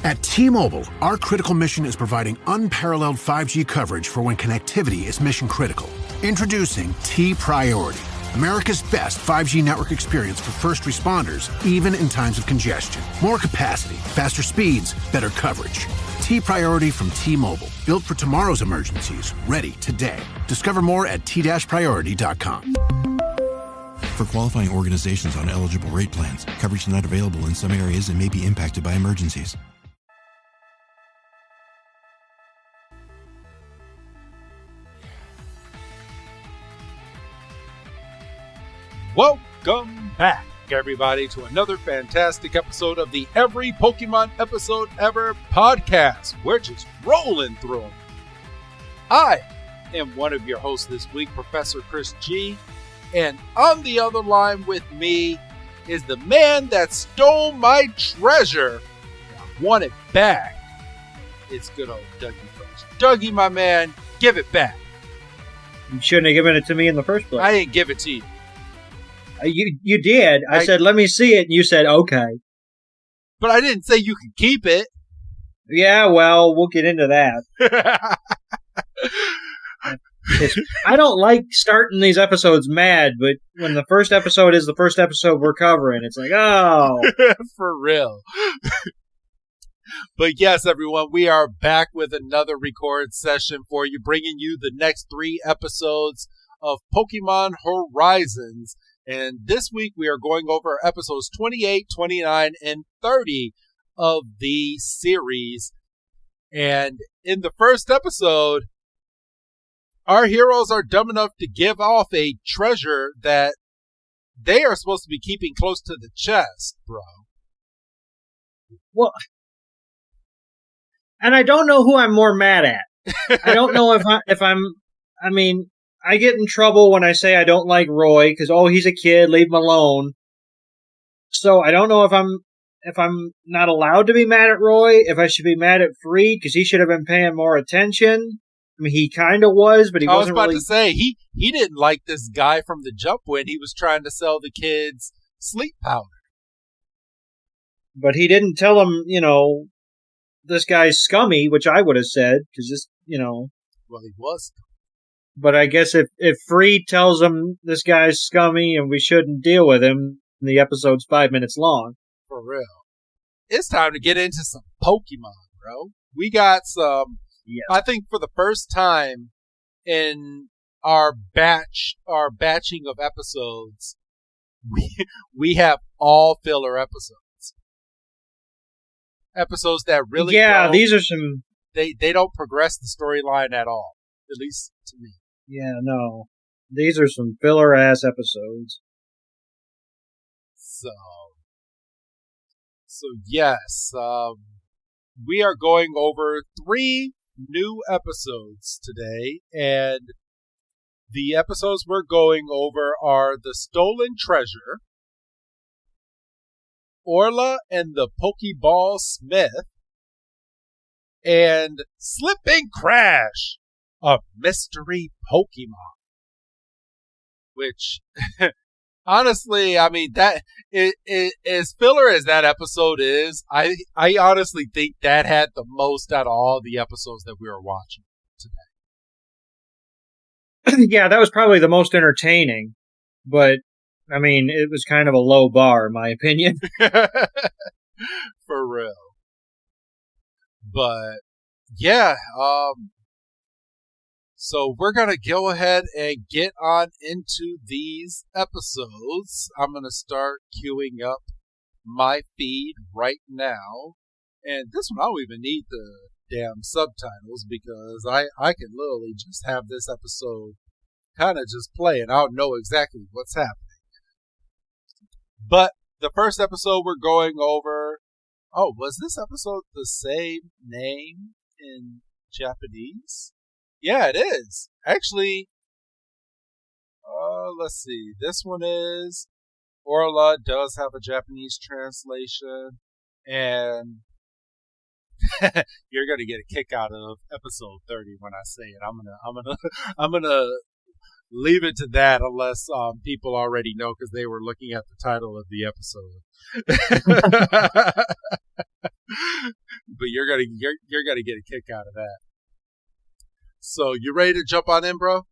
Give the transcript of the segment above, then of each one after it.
At T-Mobile, our critical mission is providing unparalleled 5G coverage for when connectivity is mission critical. Introducing T-Priority, America's best 5G network experience for first responders, even in times of congestion. More capacity, faster speeds, better coverage. T-Priority from T-Mobile, built for tomorrow's emergencies, ready today. Discover more at t-priority.com. For qualifying organizations on eligible rate plans, coverage not available in some areas and may be impacted by emergencies. Welcome back, everybody, to another fantastic episode of the Every Pokemon Episode Ever podcast. We're just rolling through them. I am one of your hosts this week, Professor Chris G, and on the other line with me is the man that stole my treasure. I want it back. It's good old Dougie Fresh. Dougie, my man, give it back. You shouldn't have given it to me in the first place. I didn't give it to you. You did. I said, let me see it, and you said, okay. But I didn't say you could keep it. Yeah, well, we'll get into that. I don't like starting these episodes mad, but when the first episode is the first episode we're covering, it's like, oh. For real. But yes, everyone, we are back with another record session for you, bringing you the next 3 episodes of Pokemon Horizons. And this week we are going over episodes 28, 29, and 30 of the series. And in the first episode, our heroes are dumb enough to give off a treasure that they are supposed to be keeping close to the chest, bro. Well, and I don't know who I'm more mad at. I don't know I mean, I get in trouble when I say I don't like Roy because, oh, he's a kid, leave him alone. So I don't know if I'm not allowed to be mad at Roy, if I should be mad at Free because he should have been paying more attention. I mean, he kind of was, but he wasn't really... I was about to say, he didn't like this guy from the jump when he was trying to sell the kids sleep powder. But he didn't tell him, this guy's scummy, which I would have said, because this, Well, he was. But I guess if Free tells him this guy's scummy and we shouldn't deal with him, the episode's 5 minutes long. For real. It's time to get into some Pokemon, bro. We got some, I think for the first time in our batching of episodes, we have all filler episodes. Episodes that really these are some... They don't progress the storyline at all, at least to me. Yeah, no. These are some filler-ass episodes. So yes, we are going over 3 new episodes today, and the episodes we're going over are The Stolen Treasure, Orla and the Pokeball Smith, and Slip and Crash, a mystery Pokemon. Which, honestly, I mean, that as filler as that episode is, I honestly think that had the most out of all the episodes that we were watching today. Yeah, that was probably the most entertaining, but I mean, it was kind of a low bar, in my opinion. For real. But, yeah, so we're going to go ahead and get on into these episodes. I'm going to start queuing up my feed right now. And this one, I don't even need the damn subtitles because I can literally just have this episode kind of just play and I'll know exactly what's happening. But the first episode we're going over... Oh, was this episode the same name in Japanese? Yeah, it is. Actually, let's see. This one is... Orla does have a Japanese translation. And you're gonna get a kick out of episode 30 when I say it. I'm gonna leave it to that unless people already know because they were looking at the title of the episode. But you're gonna get a kick out of that. So you ready to jump on in, bro?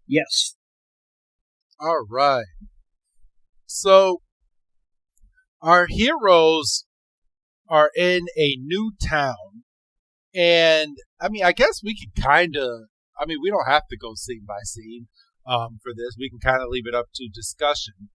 Yes. All right. So our heroes are in a new town, and I mean, I guess we can kind of. I mean, we don't have to go scene by scene for this. We can kind of leave it up to discussion.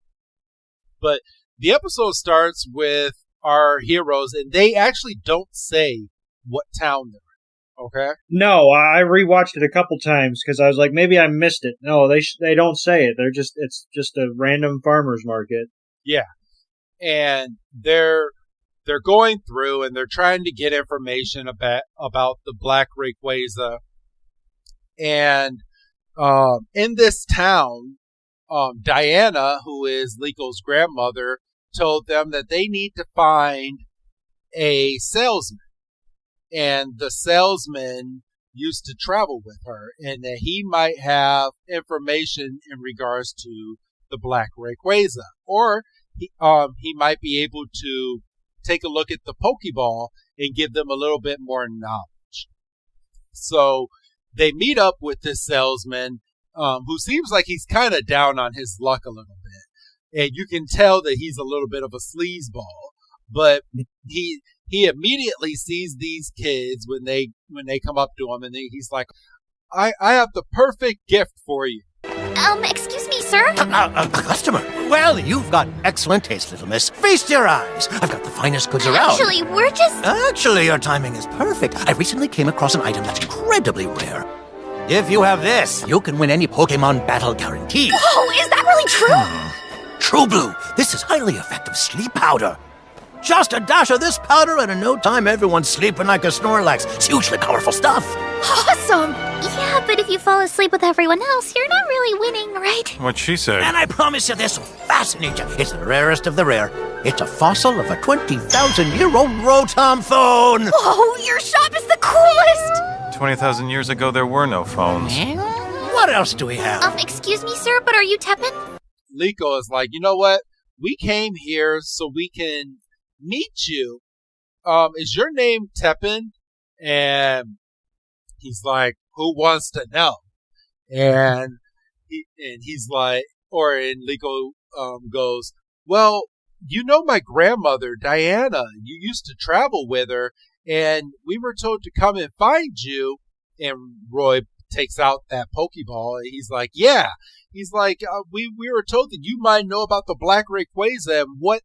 But the episode starts with our heroes, and they actually don't say what town they're in. Okay? No, I rewatched it a couple times because I was like, maybe I missed it. No, they don't say it. It's just a random farmer's market. Yeah, and they're going through and they're trying to get information about the Black Rayquaza. And in this town, Diana, who is Lico's grandmother, told them that they need to find a salesman. And the salesman used to travel with her, and that he might have information in regards to the Black Rayquaza. Or he might be able to take a look at the Pokeball and give them a little bit more knowledge. So they meet up with this salesman, who seems like he's kind of down on his luck a little bit. And you can tell that he's a little bit of a sleazeball. But he immediately sees these kids when they come up to him, and he's like, I have the perfect gift for you. Excuse me, sir? A customer? Well, you've got excellent taste, little miss. Feast your eyes. I've got the finest goods around. Actually, we're just... Actually, your timing is perfect. I recently came across an item that's incredibly rare. If you have this, you can win any Pokemon battle guaranteed. Whoa, is that really true? True Blue, this is highly effective sleep powder. Just a dash of this powder, and in no time, everyone's sleeping like a Snorlax. It's hugely powerful stuff. Awesome! Yeah, but if you fall asleep with everyone else, you're not really winning, right? What'd she say? And I promise you this will fascinate you. It's the rarest of the rare. It's a fossil of a 20,000-year-old Rotom phone. Whoa, your shop is the coolest! 20,000 years ago, there were no phones. What else do we have? Excuse me, sir, but are you Teppan? Liko is like, you know what? We came here so we can meet you. Is your name Teppan? And he's like, who wants to know? And he's like, and Liko goes, well, you know my grandmother, Diana. You used to travel with her, and we were told to come and find you. And Roy takes out that Pokeball, and he's like, yeah. He's like, we were told that you might know about the Black Rayquaza and what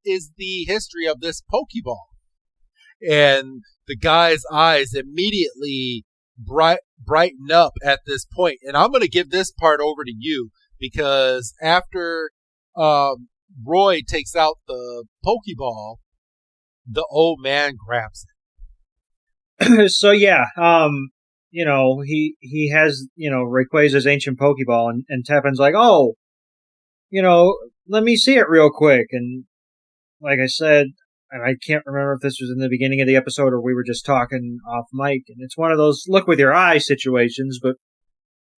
is the history of this Pokeball. And the guy's eyes immediately brighten up at this point. And I'm going to give this part over to you, because after Roy takes out the Pokeball, the old man grabs it. So yeah, he has, Rayquaza's ancient Pokeball, and Teppan's like, oh, let me see it real quick. And like I said, and I can't remember if this was in the beginning of the episode or we were just talking off mic, and it's one of those look with your eye situations, but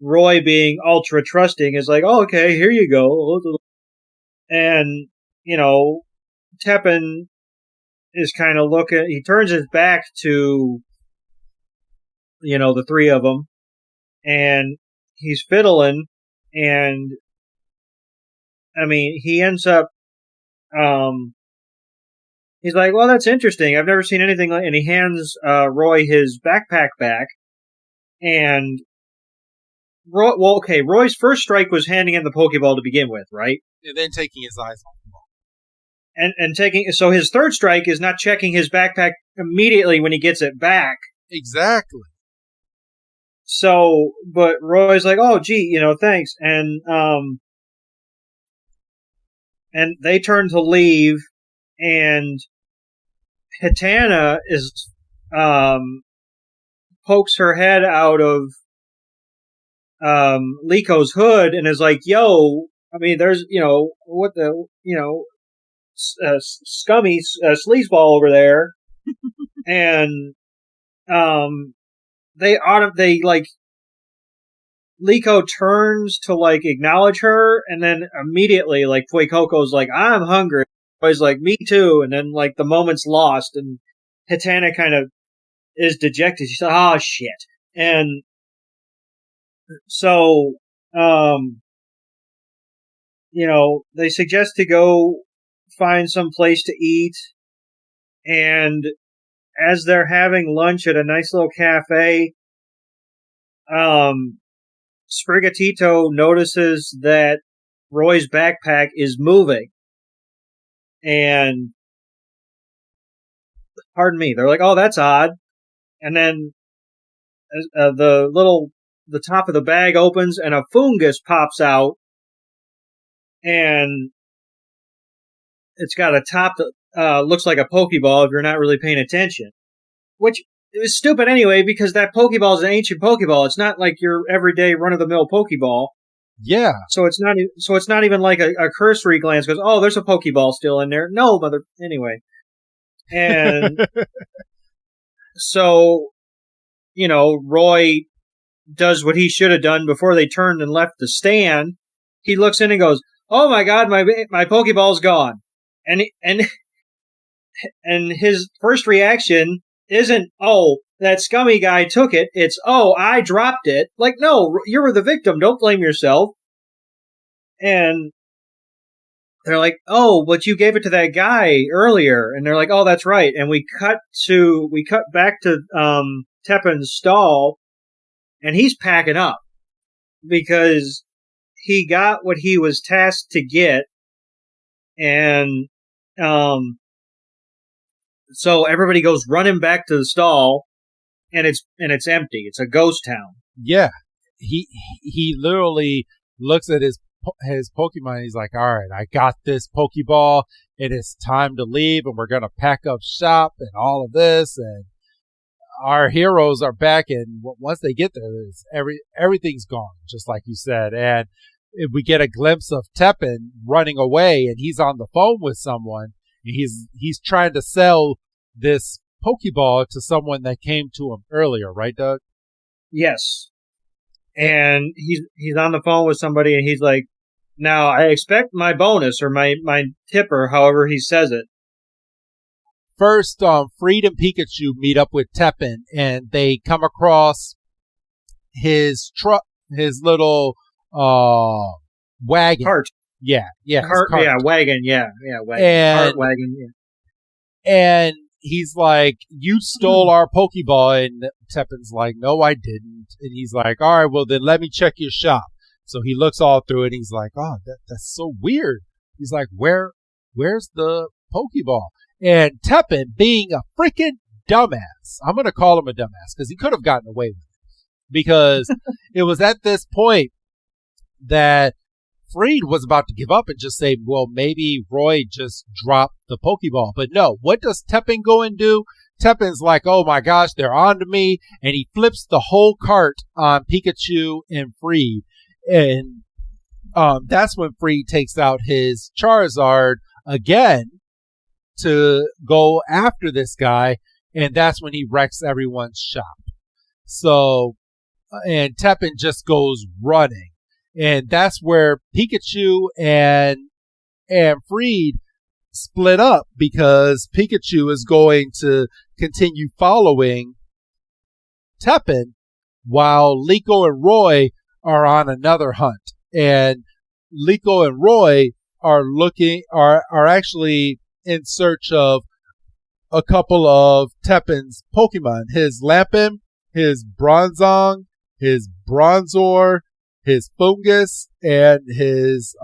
Roy, being ultra trusting, is like, oh, okay, here you go. And, Teppan is kind of he turns his back to, the three of them, and he's fiddling, and, I mean, he ends up, he's like, well, that's interesting. I've never seen anything like, and he hands Roy his backpack back, and Roy's first strike was handing him the Pokeball to begin with, right? And then taking his eyes off the ball. And so his third strike is not checking his backpack immediately when he gets it back. Exactly. So, but Roy's like, oh, gee, thanks. And they turn to leave, and Hitana is, pokes her head out of, Liko's hood and is like, yo, I mean, there's, what the, scummy sleazeball over there. And, Liko turns to, acknowledge her, and then immediately, Fuecoco's like, I'm hungry. He's like, me too. And then, the moment's lost, and Hitana kind of is dejected. She said, "Oh shit!" And so, they suggest to go find some place to eat. And as they're having lunch at a nice little cafe, Sprigatito notices that Roy's backpack is moving. And, pardon me, they're like, "Oh, that's odd." And then the top of the bag opens and a fungus pops out. And it's got a top that looks like a Pokeball if you're not really paying attention. Which it was stupid anyway, because that Pokeball is an ancient Pokeball. It's not like your everyday run-of-the-mill Pokeball. Yeah. So it's not even like a cursory glance goes, "Oh, there's a Pokeball still in there." No, anyway. And so, Roy does what he should have done before they turned and left the stand. He looks in and goes, "Oh my God, my Pokeball's gone." And his first reaction isn't, "Oh, that scummy guy took it." It's, "Oh, I dropped it." Like, no, you were the victim. Don't blame yourself. And they're like, "Oh, but you gave it to that guy earlier." And they're like, "Oh, that's right." And we cut back to Teppan's stall, and he's packing up because he got what he was tasked to get. And so everybody goes running back to the stall, and it's empty. It's a ghost town. Yeah. He literally looks at his Pokemon, and he's like, "All right, I got this Pokeball. It is time to leave, and we're going to pack up shop and all of this. And our heroes are back, and once they get there, everything's gone, just like you said." And we get a glimpse of Teppan running away, and he's on the phone with someone. And he's trying to sell this Pokeball to someone that came to him earlier, right, Doug? Yes. And he's on the phone with somebody, and he's like, "Now, I expect my bonus, or my tip, or however he says it." First, Freed and Pikachu meet up with Teppan, and they come across his truck, his little wagon. Cart. Yeah. Cart. Yeah, wagon. Yeah, wagon. Cart, wagon, yeah. And he's like, "You stole our Pokeball." And Teppan's like, "No, I didn't." And he's like, "All right, well, then let me check your shop." So he looks all through it, and he's like, "Oh, that's so weird." He's like, where's the Pokeball?" And Teppan, being a freaking dumbass, I'm going to call him a dumbass because he could have gotten away with it. Because it was at this point that Freed was about to give up and just say, "Well, maybe Roy just dropped the Pokeball." But no, what does Teppan go and do? Teppan's like, "Oh my gosh, they're on to me." And he flips the whole cart on Pikachu and Freed. And that's when Freed takes out his Charizard again to go after this guy. And that's when he wrecks everyone's shop. So, and Teppan just goes running. And that's where Pikachu and Freed split up, because Pikachu is going to continue following Teppan while Liko and Roy are on another hunt. And Liko and Roy are actually in search of a couple of Teppan's Pokemon. His Lampin, his Bronzong, his Bronzor, his Fungus, and his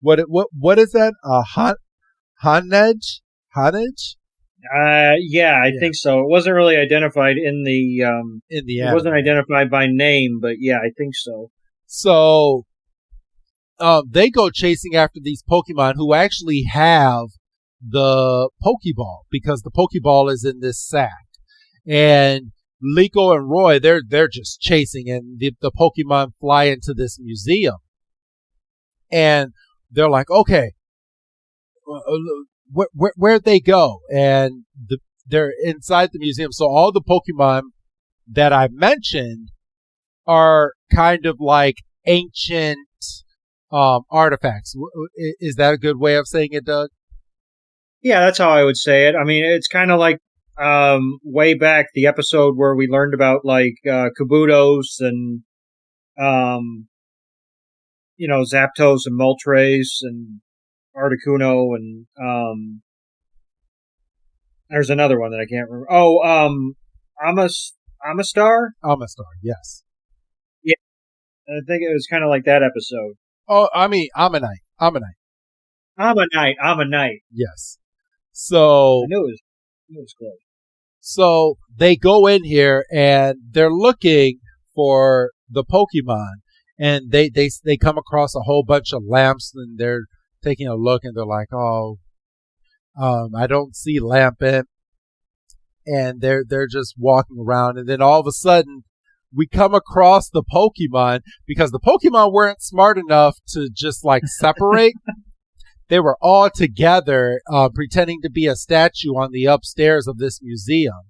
what is that? Honedge? Yeah, I think so. It wasn't really identified in the it wasn't identified by name, but yeah, I think so. So they go chasing after these Pokemon who actually have the Pokeball, because the Pokeball is in this sack. And Liko and Roy, they're just chasing, and the Pokemon fly into this museum. And they're like, "Okay, where'd they go?" And they're inside the museum. So all the Pokemon that I mentioned are kind of like ancient artifacts. Is that a good way of saying it, Doug? Yeah, that's how I would say it. I mean, it's kind of like way back the episode where we learned about like Kabutos and um, Zapdos and Moltres and Articuno and there's another one that I can't remember. Oh, Amistar? Amistar, yes. Yeah, I think it was kind of like that episode. Oh, I mean, Ammonite. Ammonite. Yes. So I knew it was close. So they go in here and they're looking for the Pokemon, and they come across a whole bunch of lamps, and they're taking a look, and they're like, "Oh, I don't see Lampent," and they're just walking around, and then all of a sudden we come across the Pokemon because the Pokemon weren't smart enough to just like separate. They were all together, pretending to be a statue on the upstairs of this museum.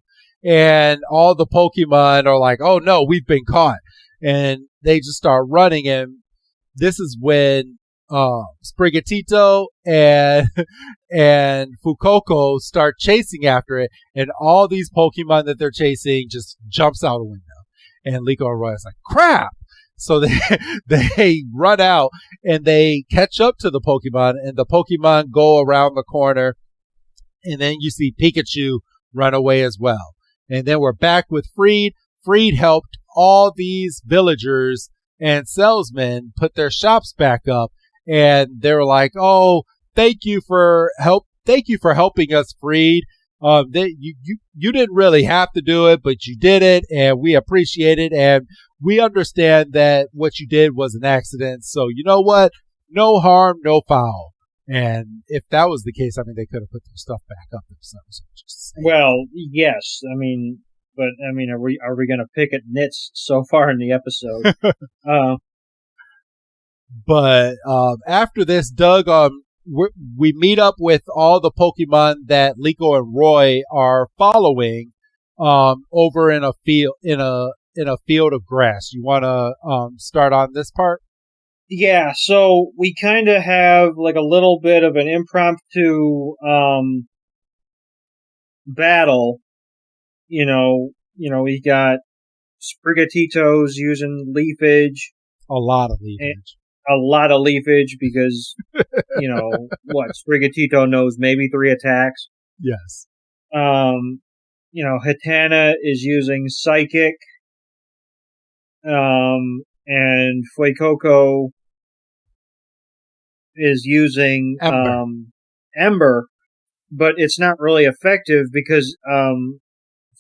And all the Pokemon are like, oh no, we've been caught. And they just start running. And this is when Sprigatito and Fuecoco start chasing after it. And all these Pokemon that they're chasing just jumps out a window. And Liko and Roy is like, crap! So they run out and they catch up to the Pokemon, and the Pokemon go around the corner, and then you see Pikachu run away as well. And then we're back with Freed. Freed helped all these villagers and salesmen put their shops back up, and they were like, "Oh, thank you for helping us, Freed. You didn't really have to do it, but you did it, and we appreciate it, and we understand that what you did was an accident. So you know what? No harm, no foul." And if that was the case, I mean, they could have put their stuff back up themselves. Well, yes. I mean, but I mean, are we going to pick at nits so far in the episode? But after this, Doug, we meet up with all the Pokemon that Liko and Roy are following over in a field in a field of grass. You want to start on this part? Yeah, so we kind of have like a little bit of an impromptu battle. We got Sprigatito's using leafage. A lot of leafage. A lot of leafage because, Sprigatito knows maybe 3 attacks. Yes. Hitana is using Psychic. And Fuecoco is using Ember, but it's not really effective because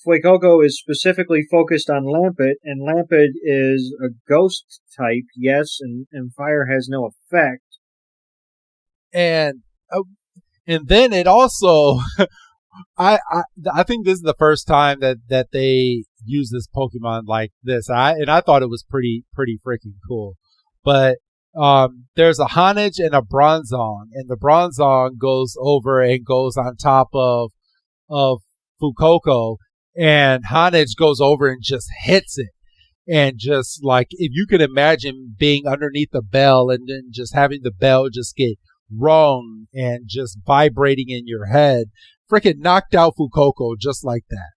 Fuecoco is specifically focused on Lampent, and Lampent is a ghost type, yes, and fire has no effect. And then it also, I think this is the first time that they use this Pokemon like this. I thought it was pretty freaking cool. But there's a Honedge and a Bronzong, and the Bronzong goes over and goes on top of Fuecoco, and Honedge goes over and just hits it. And just like, if you could imagine being underneath the bell and then just having the bell just get rung and just vibrating in your head, freaking knocked out Fuecoco just like that.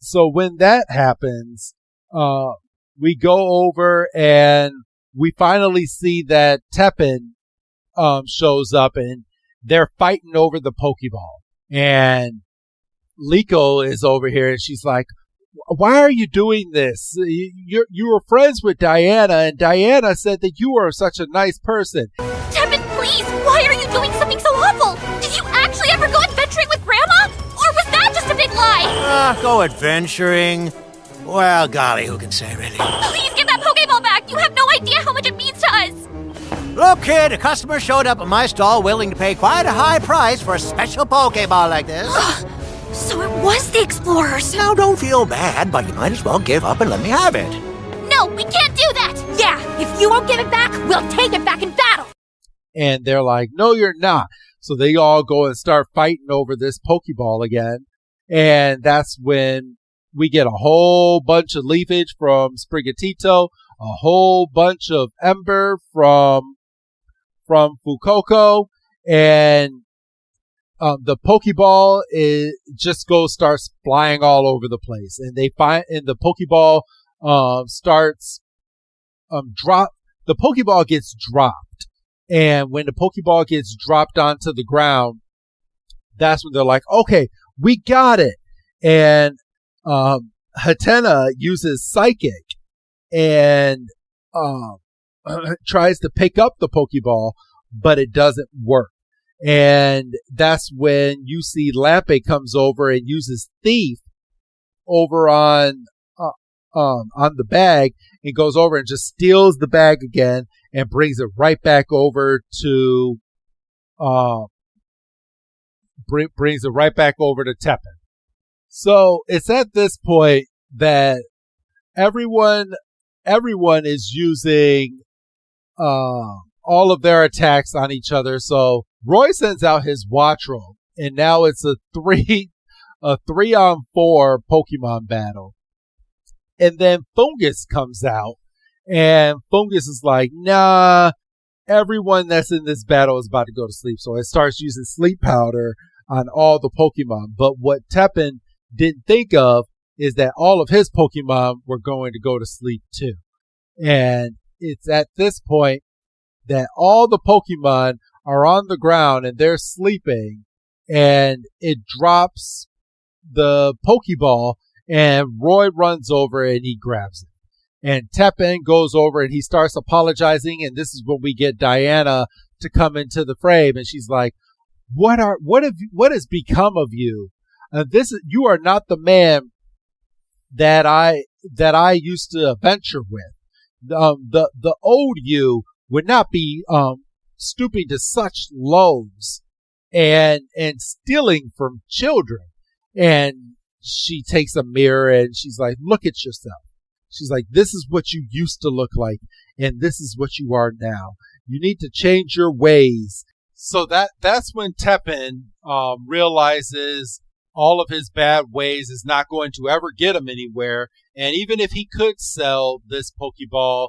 So when that happens, we go over and we finally see that Tepin shows up, and they're fighting over the Pokeball. And Liko is over here, and she's like, "Why are you doing this? You were friends with Diana, and Diana said that you were such a nice person." Tepin, please! Why are you doing something so awful? Did you actually ever go adventuring with Grandma? Or was that just a big lie? Go adventuring? Well, golly, who can say, really? Please give that Pokeball back! You have no idea how much it means to us! Look, kid, a customer showed up at my stall willing to pay quite a high price for a special Pokeball like this. So it was the Explorers! Now, don't feel bad, but you might as well give up and let me have it. No, we can't do that! Yeah, if you won't give it back, we'll take it back in battle! And they're like, "No, you're not." So they all go and start fighting over this Pokeball again. And that's when we get a whole bunch of leafage from Sprigatito, a whole bunch of Ember from Fuecoco, and the Pokeball starts flying all over the place, and the Pokeball starts drop. The Pokeball gets dropped, and when the Pokeball gets dropped onto the ground, that's when they're like, "Okay, we got it." And Hatena uses Psychic and tries to pick up the Pokeball, but it doesn't work. And that's when you see Lampe comes over and uses Thief over on the bag, and goes over and just steals the bag again and brings it right back over to Teppan. So it's at this point that everyone is using all of their attacks on each other. So Roy sends out his Wattrel, and now it's a 3-on-4 Pokemon battle. And then Fungus comes out, and Fungus is like, nah, everyone that's in this battle is about to go to sleep. So it starts using sleep powder on all the Pokemon. But what Teppan didn't think of is that all of his Pokemon were going to go to sleep too. And it's at this point that all the Pokemon are on the ground and they're sleeping, and it drops the Pokeball, and Roy runs over and he grabs it. And Teppan goes over and he starts apologizing, and this is when we get Diana to come into the frame, and she's like, what has become of you? You are not the man that I used to adventure with. The old you would not be stooping to such lows and stealing from children. And she takes a mirror and she's like, look at yourself. She's like, this is what you used to look like, and this is what you are now. You need to change your ways. So that's when Teppan realizes all of his bad ways is not going to ever get him anywhere. And even if he could sell this Pokeball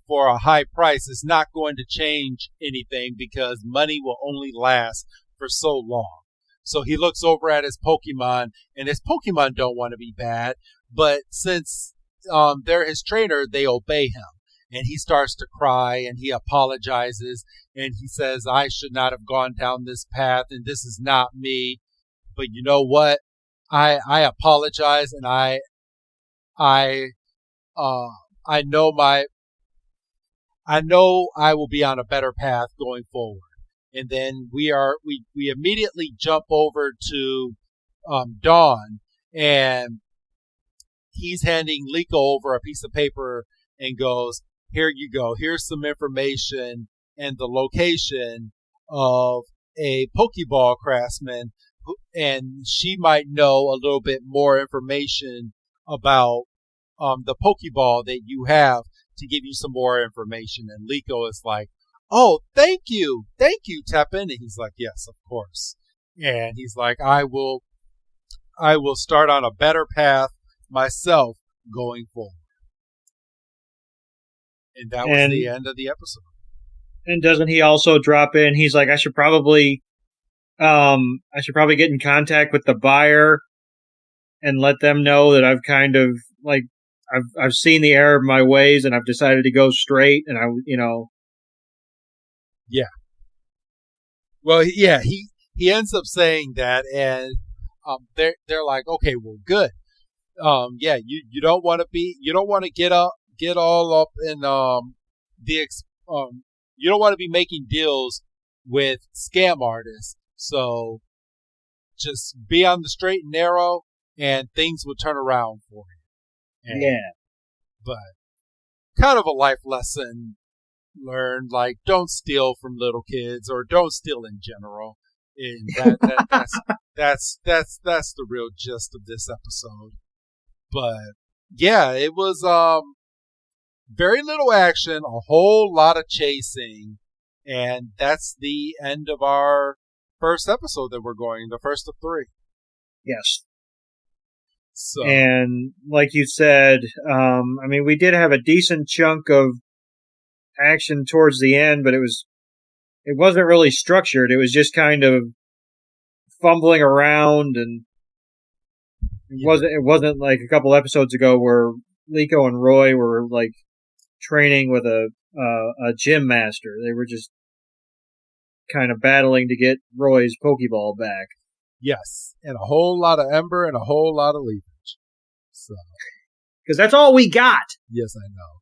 for a high price, it's not going to change anything, because money will only last for so long. So he looks over at his Pokemon, and his Pokemon don't want to be bad, but since they're his trainer, they obey him. And he starts to cry, and he apologizes, and he says, I should not have gone down this path, and this is not me. But you know what? I apologize, and I know I will be on a better path going forward. And then we immediately jump over to Dawn, and he's handing Liko over a piece of paper and goes, here you go. Here's some information and the location of a Pokeball Craftsman, and she might know a little bit more information about the Pokeball that you have to give you some more information. And Liko is like, oh, thank you, Teppan. And he's like, yes, of course. And he's like, I will start on a better path myself going forward. And that was the end of the episode. And doesn't he also drop in? He's like, I should probably get in contact with the buyer and let them know that I've kind of like I've seen the error of my ways, and I've decided to go straight. And yeah. Well, yeah, he ends up saying that, and they're like, okay, well, good. Yeah, you don't want to get all up in you don't want to be making deals with scam artists. So just be on the straight and narrow, and things will turn around for you. And, yeah. But kind of a life lesson learned, like, don't steal from little kids, or don't steal in general. And that's the real gist of this episode. But yeah, it was very little action, a whole lot of chasing, and that's the end of our first episode that we're going, the first of 3. Yes. So, and like you said, I mean, we did have a decent chunk of action towards the end, but it wasn't really structured. It was just kind of fumbling around, and it wasn't like a couple episodes ago where Liko and Roy were like training with a gym master. They were just kind of battling to get Roy's Pokeball back. Yes, and a whole lot of Ember and a whole lot of leafage. So, because that's all we got. Yes, I know.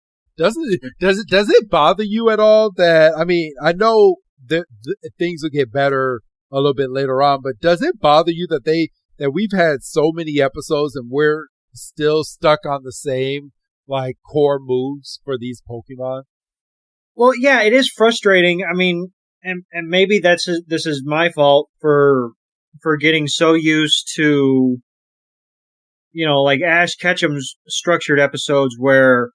Does it bother you at all that, I mean, I know that things will get better a little bit later on, but does it bother you that we've had so many episodes and we're still stuck on the same like core moves for these Pokemon? Well, yeah, it is frustrating. I mean, and maybe this is my fault for getting so used to, like Ash Ketchum's structured episodes where,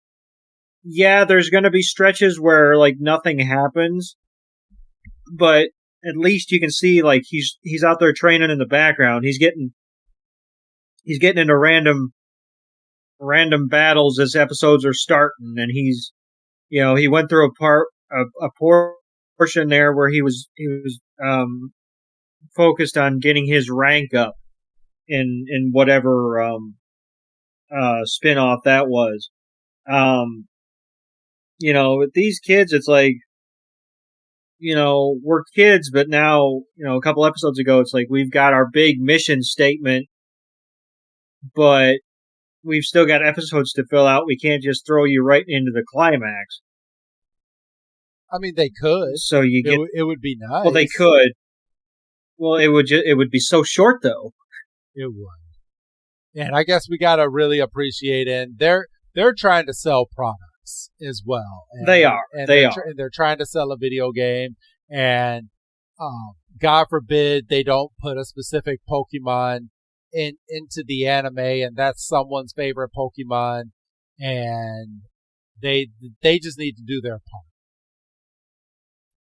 yeah, there's going to be stretches where like nothing happens, but at least you can see like he's out there training in the background. He's getting into random battles as episodes are starting, and he's, he went through a portion there where he was focused on getting his rank up in whatever spin-off that was. With these kids, it's like, we're kids, but now, a couple episodes ago, it's like we've got our big mission statement, but we've still got episodes to fill out. We can't just throw you right into the climax. I mean, they could. So it would be nice. Well, they could. Well, it would be so short, though. It would. And I guess we gotta really appreciate it. And they're trying to sell products as well. And, they are. And they're trying to sell a video game. And God forbid they don't put a specific Pokemon into the anime, and that's someone's favorite Pokemon, and they just need to do their part.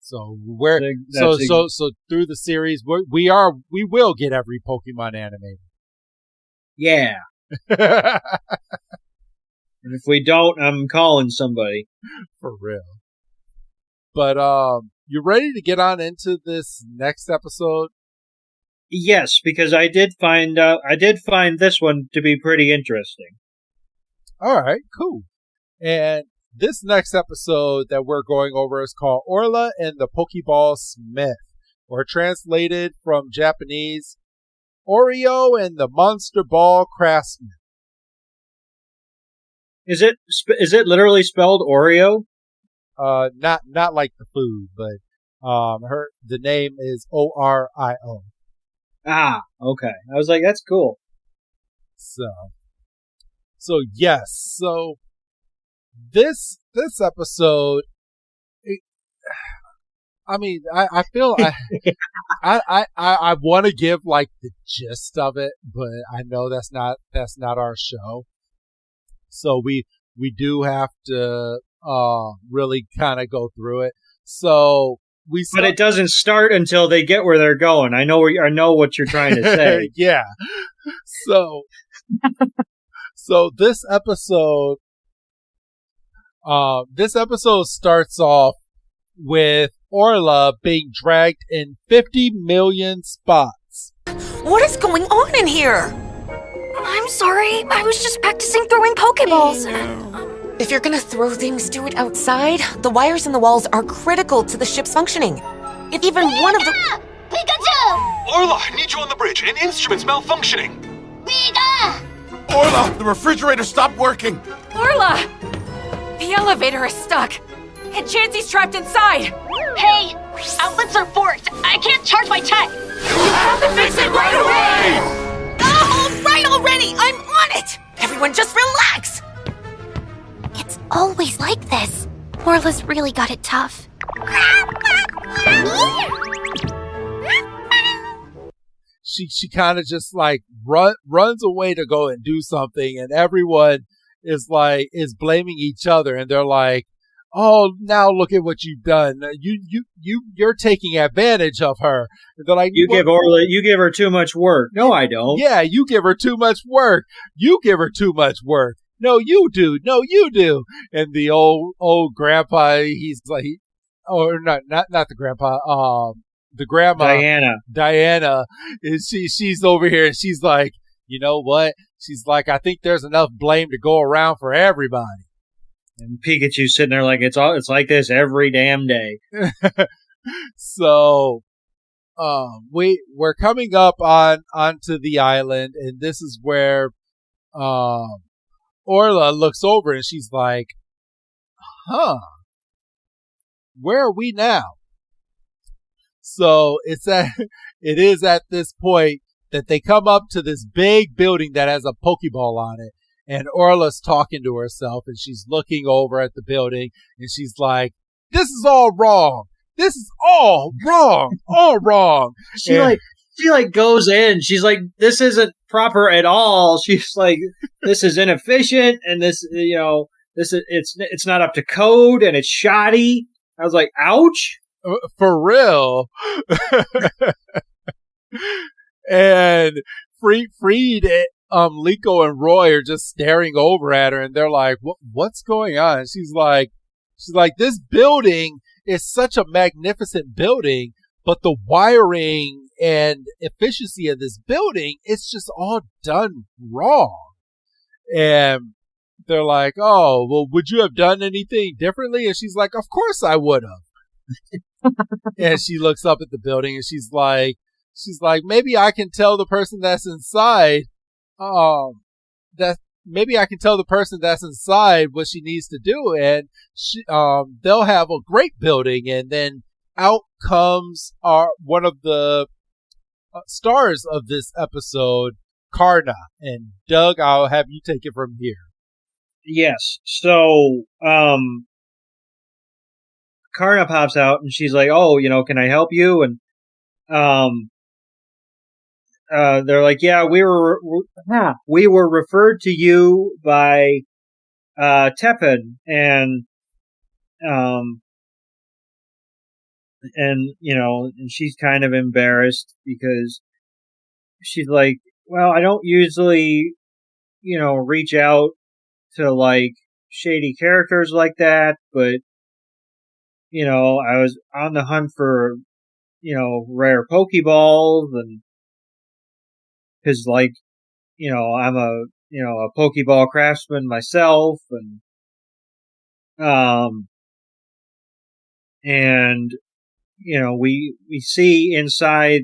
So so through the series, we will get every Pokemon animated. Yeah. And if we don't, I'm calling somebody. For real. But you ready to get on into this next episode? Yes, because I did find this one to be pretty interesting. All right, cool. And this next episode that we're going over is called Orla and the Pokeball Smith, or translated from Japanese, Orio and the Monster Ball Craftsman. Is it literally spelled Oreo? Not like the food, but the name is Orio. Ah, okay. I was like, that's cool. So yes. So this episode, I mean, I feel I want to give like the gist of it, but I know that's not our show. So we do have to really kind of go through it. So but it doesn't start until they get where they're going. I know what you're trying to say. Yeah. So this episode starts off with Orla being dragged in 50 million spots. What is going on in here? I'm sorry. I was just practicing throwing Pokeballs. If you're gonna throw things, do it outside. The wires in the walls are critical to the ship's functioning. If even one of the... Pikachu! Orla, I need you on the bridge. An instrument's malfunctioning. Pika! Orla, the refrigerator stopped working. Orla! The elevator is stuck. And Chansey's trapped inside. Hey, outlets are forked. I can't charge my tech. You have to fix it right away! Oh, right already! I'm on it! Everyone just relax! It's always like this. Orla's really got it tough. She kind of just like runs away to go and do something, and everyone is blaming each other, and they're like, "Oh, now look at what you've done. You're taking advantage of her." And they're like, you give her too much work." No, I don't. Yeah, you give her too much work. You give her too much work. No, you do. No, you do. And the old grandpa, he's like, or not the grandpa, the grandma Diana, is she's over here and she's like, you know what? She's like, I think there's enough blame to go around for everybody. And Pikachu's sitting there like it's like this every damn day. So we're coming up onto the island, and this is where Orla looks over and she's like, huh, where are we now? So it is at this point that they come up to this big building that has a Pokeball on it, and Orla's talking to herself, and she's looking over at the building, and she's like, this is all wrong. This is all wrong. All wrong. She goes in. She's like, this isn't proper at all. She's like, this is inefficient, and this, it's not up to code, and it's shoddy. I was like, ouch. For real. And Freed, Liko and Roy are just staring over at her, and they're like, what's going on? And she's like, this building is such a magnificent building, but the wiring and efficiency of this building, it's just all done wrong. And they're like, oh, well, would you have done anything differently? And she's like, of course I would have. And she looks up at the building and she's like, maybe I can tell the person that's inside, maybe I can tell the person that's inside what she needs to do, and they'll have a great building. And then out comes one of the stars of this episode, Karna. And Doug, I'll have you take it from here. Yes. So, Karna pops out and she's like, oh, can I help you? And, they're like, yeah, we were referred to you by, Teppan, and she's kind of embarrassed because she's like, well, I don't usually, reach out to like shady characters like that, but, I was on the hunt for, rare Pokeballs, and cause like, I'm a Pokeball craftsman myself, and we see inside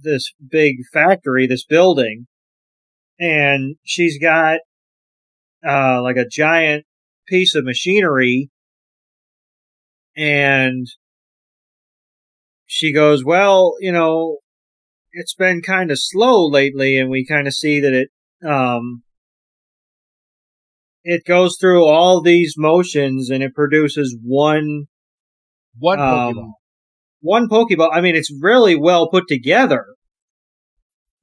this big factory, this building, and she's got like a giant piece of machinery, and she goes, well, it's been kind of slow lately, and we kind of see that it goes through all these motions and it produces one Pokeball. One Pokeball. I mean, it's really well put together,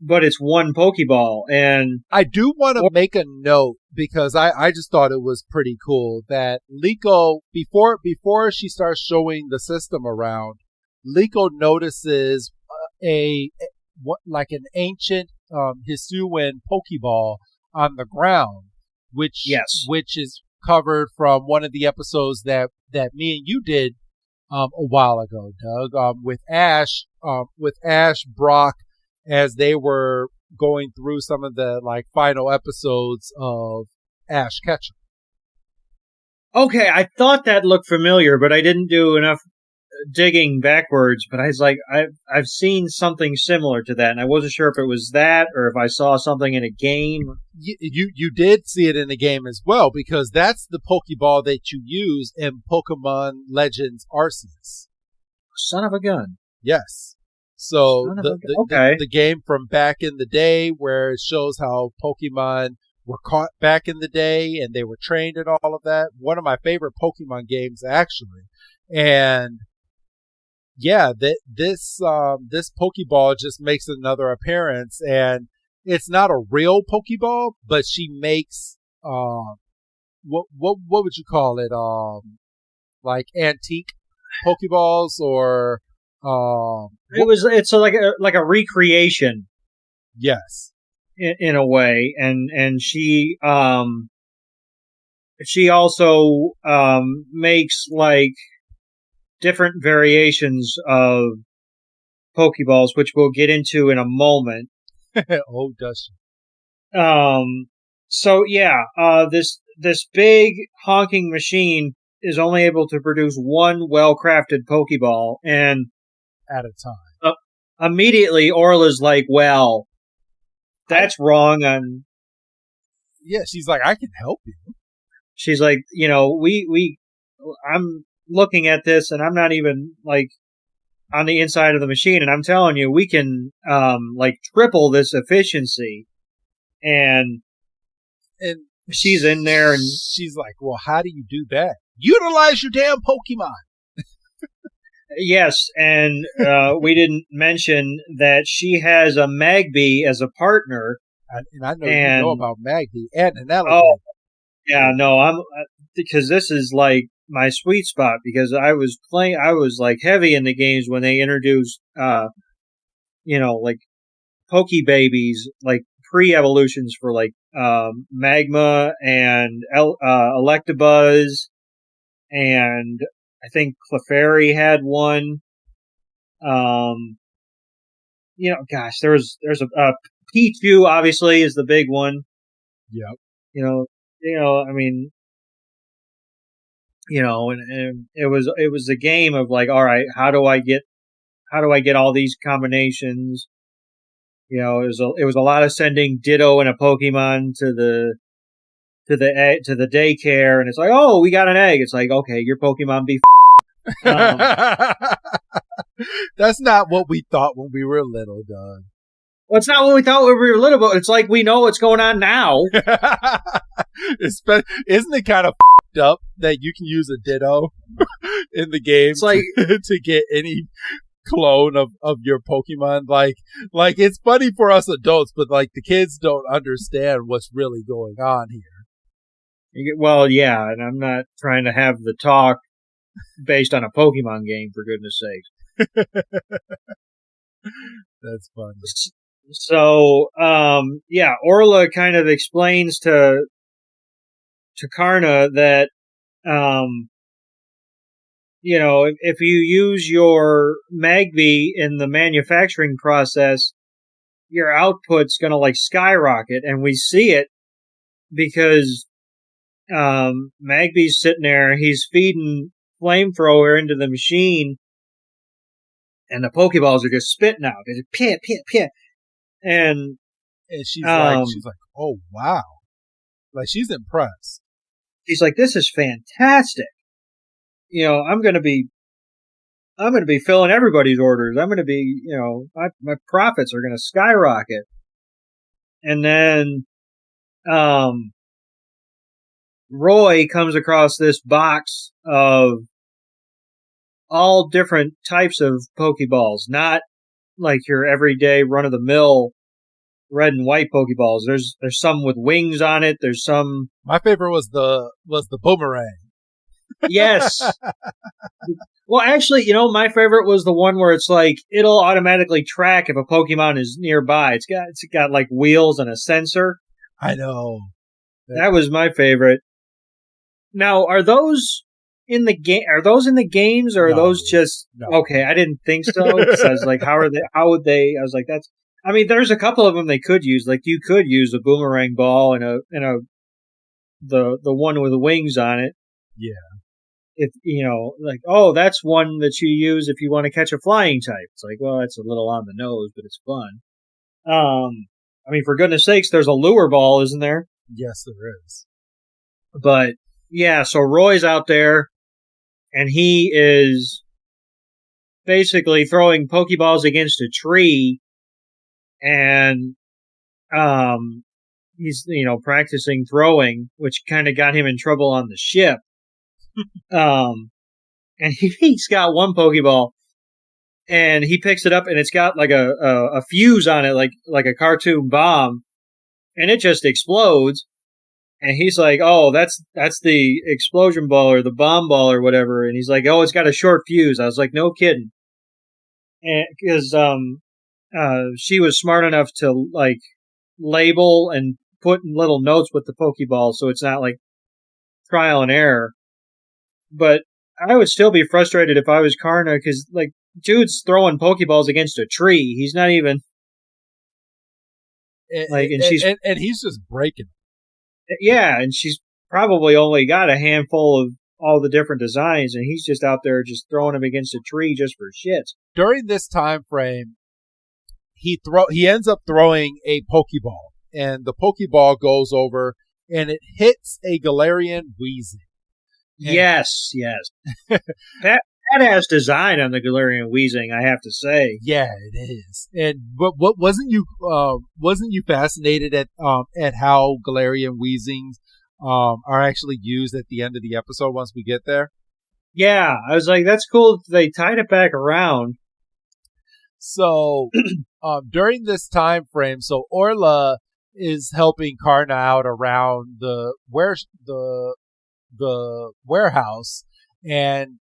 but it's one Pokeball. And I do want to make a note, because I just thought it was pretty cool that Liko, before she starts showing the system around, Liko notices like an ancient Hisuian Pokeball on the ground, which is covered from one of the episodes that me and you did a while ago, Doug, with Ash, Brock, as they were going through some of the like final episodes of Ash Ketchum. Okay, I thought that looked familiar, but I didn't do enough digging backwards. But I was like, I've seen something similar to that, and I wasn't sure if it was that or if I saw something in a game. You did see it in the game as well, because that's the Pokeball that you use in Pokemon Legends Arceus. Son of a gun. Yes. So the game from back in the day, where it shows how Pokemon were caught back in the day and they were trained and all of that. One of my favorite Pokemon games, actually. And yeah, this Pokeball just makes another appearance, and it's not a real Pokeball, but she makes what would you call it? Like antique Pokeballs, or it's like a recreation. Yes. In a way, and she also makes like different variations of Pokeballs, which we'll get into in a moment. Oh, does she? So yeah, this big honking machine is only able to produce one well-crafted Pokeball, and At a time. Immediately Orla's like, well, that's wrong. Yeah, she's like, I can help you. She's like, I'm looking at this and I'm not even like on the inside of the machine, and I'm telling you, we can like triple this efficiency. And she's in there and she's like, well, how do you do that? Utilize your damn Pokemon. Yes, and we didn't mention that she has a Magby as a partner. And I know you know about Magby and an alligator. Oh, yeah, no, because this is like my sweet spot, because I was like heavy in the games when they introduced, like Poke Babies, like pre-evolutions for like Magma and Electabuzz, and I think Clefairy had one. Gosh, there's a Pichu obviously is the big one. Yep. I mean, and it was a game of like, all right, how do I get all these combinations? It was a lot of sending Ditto and a Pokemon to the daycare, and it's like, oh, we got an egg. It's like, okay, your Pokemon be. That's not what we thought when we were little, Doug. Well, it's not what we thought when we were little, but it's like we know what's going on now. Isn't it kind of up that you can use a Ditto in the game? It's like to get any clone of your Pokemon. Like it's funny for us adults, but like the kids don't understand what's really going on here. Well, yeah, and I'm not trying to have the talk based on a Pokemon game, for goodness sake. That's funny. So, Orla kind of explains to Karna that, if you use your Magby in the manufacturing process, your output's gonna like skyrocket, and we see it because Magby's sitting there, he's feeding Flamethrower into the machine, and the Pokeballs are just spitting out. It's pit, pit, pit. And she's like, oh wow, like she's impressed. She's like, this is fantastic. I'm gonna be filling everybody's orders. I'm gonna be, my profits are gonna skyrocket. And then, Roy comes across this box of all different types of Pokeballs, not like your everyday run-of-the-mill red and white Pokeballs. There's some with wings on it. There's some. My favorite was the boomerang. Yes. Well, actually, my favorite was the one where it's like it'll automatically track if a Pokemon is nearby. It's got like wheels and a sensor. I know. That was my favorite. Now, are those in the game? Are those in the games, or are those just okay? I didn't think so. Because I was like, how would they? I was like, there's a couple of them they could use. Like you could use a boomerang ball and the one with the wings on it. Yeah. If that's one that you use if you want to catch a flying type. It's like, well, that's a little on the nose, but it's fun. For goodness sakes, there's a lure ball, isn't there? Yes, there is. But yeah, so Roy's out there, and he is basically throwing Pokeballs against a tree, and he's practicing throwing, which kind of got him in trouble on the ship. And he's got one Pokeball, and he picks it up, and it's got like a fuse on it, like a cartoon bomb, and it just explodes. And he's like, "Oh, that's the explosion ball or the bomb ball or whatever." And he's like, "Oh, it's got a short fuse." I was like, "No kidding," and because she was smart enough to like label and put little notes with the Pokeball, so it's not like trial and error. But I would still be frustrated if I was Karna, because, like, dude's throwing Pokeballs against a tree. He's not even... And he's just breaking. Yeah, and she's probably only got a handful of all the different designs, and he's just out there just throwing them against a tree just for shits. During this time frame, he ends up throwing a Pokeball, and the Pokeball goes over, and it hits a Galarian Weezing. Yes. Badass design on the Galarian Weezing, I have to say. Yeah, it is. And but what wasn't you fascinated at how Galarian Weezings are actually used at the end of the episode once we get there? Yeah, I was like, that's cool. They tied it back around. So during this time frame, so Orla is helping Karna out around the warehouse, and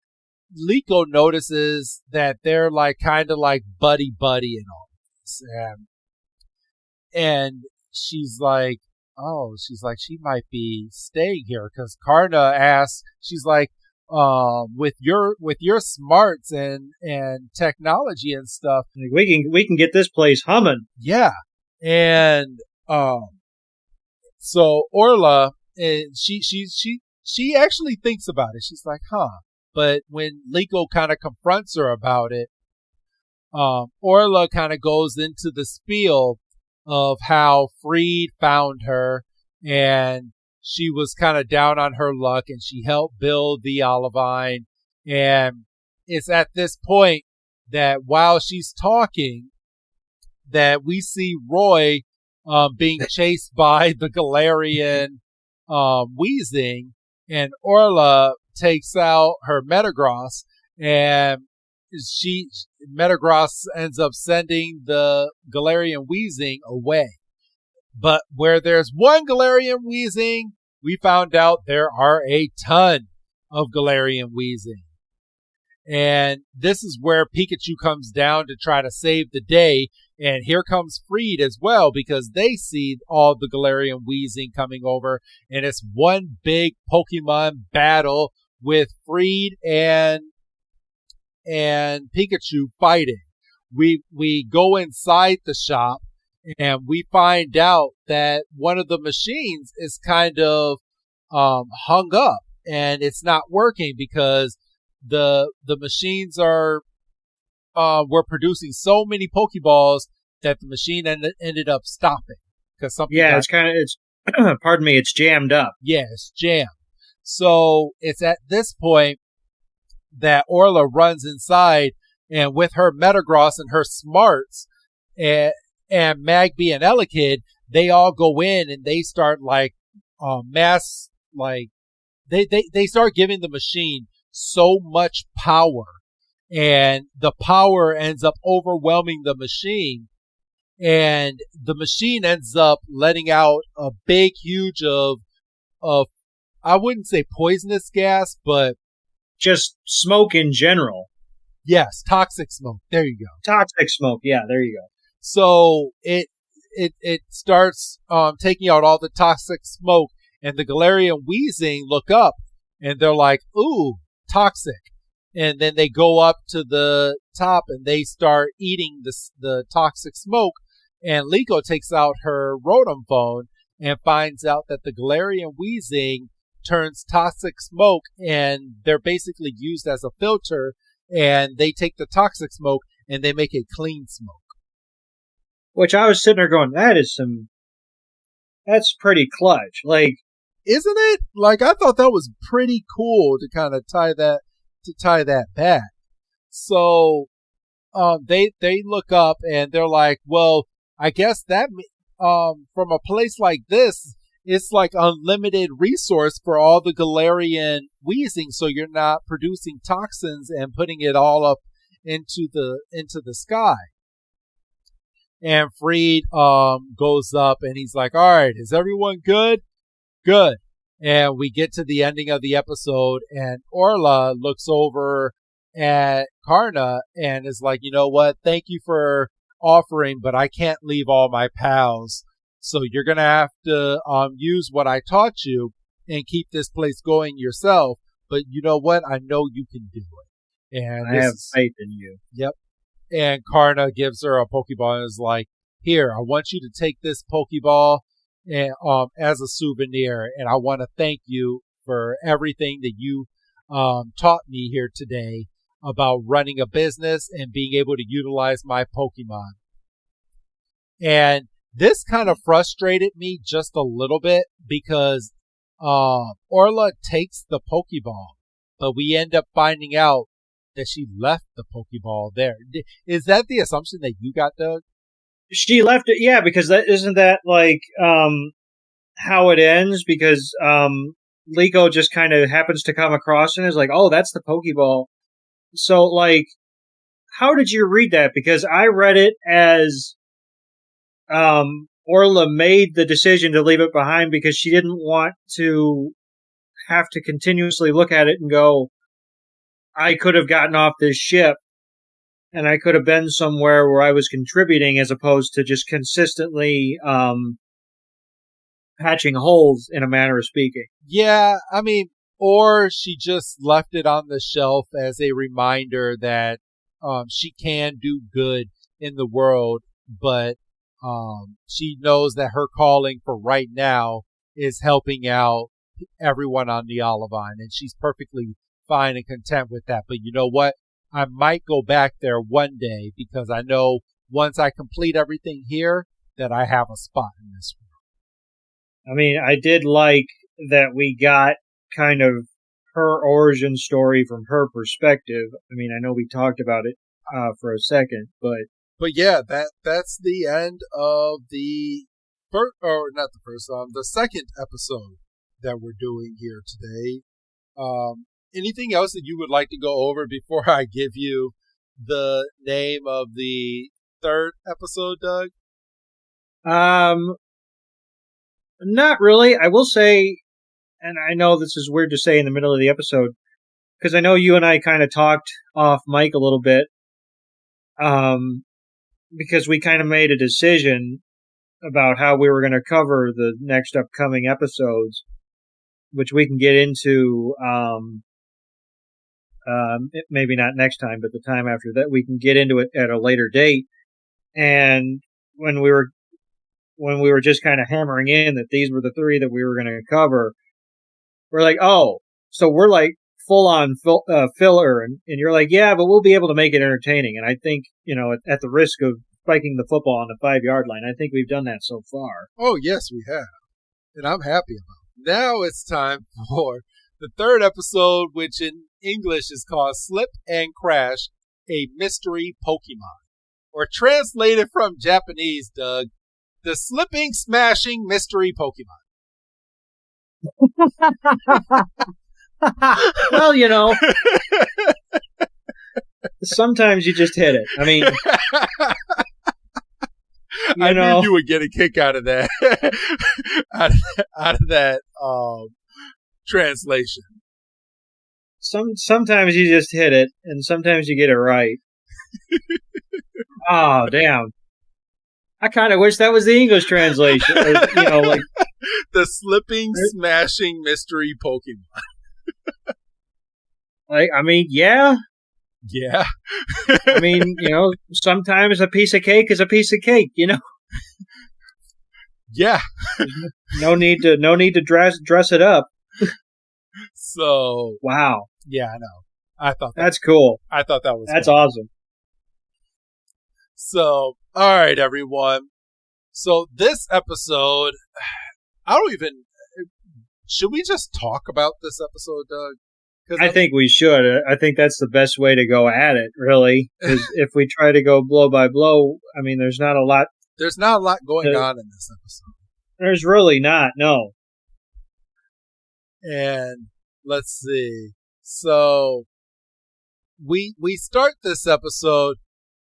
Liko notices that they're like kind of like buddy and all this, and she's like she might be staying here, because Karna asks, she's like, with your smarts and technology and stuff, like, we can get this place humming. Yeah, and so Orla, and she actually thinks about it. She's like, huh. But when Liko kind of confronts her about it, Orla kind of goes into the spiel of how Freed found her, and she was kind of down on her luck, and she helped build the Olivine. And it's at this point that while she's talking, that we see Roy being chased by the Galarian Weezing, and Orla takes out her Metagross, and Metagross ends up sending the Galarian Weezing away. But where there's one Galarian Weezing, we found out there are a ton of Galarian Weezing. And this is where Pikachu comes down to try to save the day. And here comes Freed as well, because they see all the Galarian Weezing coming over. And it's one big Pokemon battle with Freed and Pikachu fighting. We go inside the shop, and we find out that one of the machines is kind of hung up, and it's not working because the machines were producing so many Pokeballs that the machine ended up stopping because something. Yeah, pardon me, it's jammed up. Yeah, it's jammed. So it's at this point that Orla runs inside, and with her Metagross and her smarts, and Magby and Elekid, they all go in and they start like they start giving the machine so much power, and the power ends up overwhelming the machine, and the machine ends up letting out a big huge of I wouldn't say poisonous gas, but just smoke in general. Yes, toxic smoke. There you go. Toxic smoke. Yeah, there you go. So it starts taking out all the toxic smoke, and the Galarian Weezing look up, and they're like, ooh, toxic. And then they go up to the top, and they start eating the toxic smoke, and Liko takes out her Rotom phone and finds out that the Galarian Weezing turns toxic smoke, and they're basically used as a filter, and they take the toxic smoke and they make a clean smoke. Which I was sitting there going, that's pretty clutch. Like, isn't it? Like, I thought that was pretty cool to kind of tie that back. So, they look up and they're like, well, I guess that, from a place like this, it's like unlimited resource for all the Galarian Weezing, so you're not producing toxins and putting it all up into the sky. And Freed goes up and he's like, all right, is everyone good? Good. And we get to the ending of the episode, and Orla looks over at Karna and is like, you know what? Thank you for offering, but I can't leave all my pals. So you're going to have to use what I taught you and keep this place going yourself. but you know what? I know you can do it. And I have faith in you. Yep. And Karna gives her a Pokeball and is like, here, I want you to take this Pokeball and, as a souvenir, and I want to thank you for everything that you taught me here today about running a business and being able to utilize my Pokemon. And this kind of frustrated me just a little bit because Orla takes the Pokeball, but we end up finding out that she left the Pokeball there. Is that the assumption that you got, Doug? She left it, yeah, because isn't that like how it ends? Because Liko just kind of happens to come across and is like, oh, that's the Pokeball. So, like, how did you read that? Because I read it as Orla made the decision to leave it behind because she didn't want to have to continuously look at it and go, I could have gotten off this ship and I could have been somewhere where I was contributing as opposed to just consistently patching holes, in a manner of speaking. Yeah, I mean, or she just left it on the shelf as a reminder that she can do good in the world, but she knows that her calling for right now is helping out everyone on the Olivine, and she's perfectly fine and content with that. But you know what? I might go back there one day because I know once I complete everything here that I have a spot in this world. I mean, I did like that we got kind of her origin story from her perspective. I mean, I know we talked about it for a second, but yeah, that's the end of the first, or not the first, the second episode that we're doing here today. Anything else that you would like to go over before I give you the name of the third episode, Doug? Not really. I will say, and I know this is weird to say in the middle of the episode, because I know you and I kind of talked off mic a little bit, because we kind of made a decision about how we were going to cover the next upcoming episodes, which we can get into, maybe not next time, but the time after that, we can get into it at a later date. And when we were just kind of hammering in that these were the three that we were going to cover, we're like, oh, so we're like full on filler. And you're like, yeah, but we'll be able to make it entertaining. And I think, at the risk of spiking the football on the 5-yard line, I think we've done that so far. Oh, yes, we have. And I'm happy about it. Now it's time for the third episode, which in English is called Slip and Crash, a Mystery Pokemon. Or translated from Japanese, Doug, the Slipping Smashing Mystery Pokemon. Well, sometimes you just hit it. I mean, I knew you would get a kick out of that, out of that translation. Sometimes you just hit it, and sometimes you get it right. Oh, damn. I kind of wish that was the English translation. Like the Slipping Smashing Mystery Pokemon. Yeah. Yeah. I mean, sometimes a piece of cake is a piece of cake, Yeah. No need to dress it up. So. Wow. Yeah, I know. I thought that's cool. I thought that was That's fun. awesome. So, all right, everyone. So this episode, should we just talk about this episode, Doug? I think we should. I think that's the best way to go at it, really. Because if we try to go blow by blow, I mean, there's not a lot. There's not a lot going on in this episode. There's really not, no. And let's see. So we start this episode.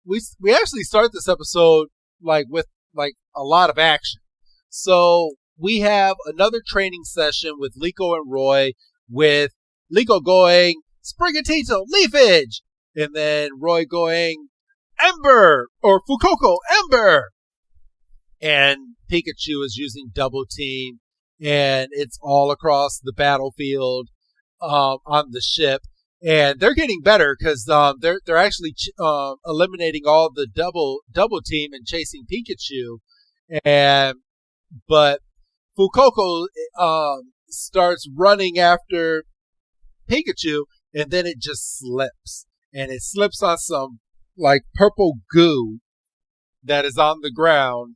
We actually start this episode with a lot of action. So we have another training session with Liko and Roy, with Liko going Sprigatito, Leafage, and then Roy going Ember or Fuecoco, Ember. And Pikachu is using Double Team, and it's all across the battlefield. on the ship, and they're getting better because they're actually eliminating all the double team and chasing Pikachu, but Fuecoco starts running after Pikachu, and then it just slips, and it slips on some like purple goo that is on the ground,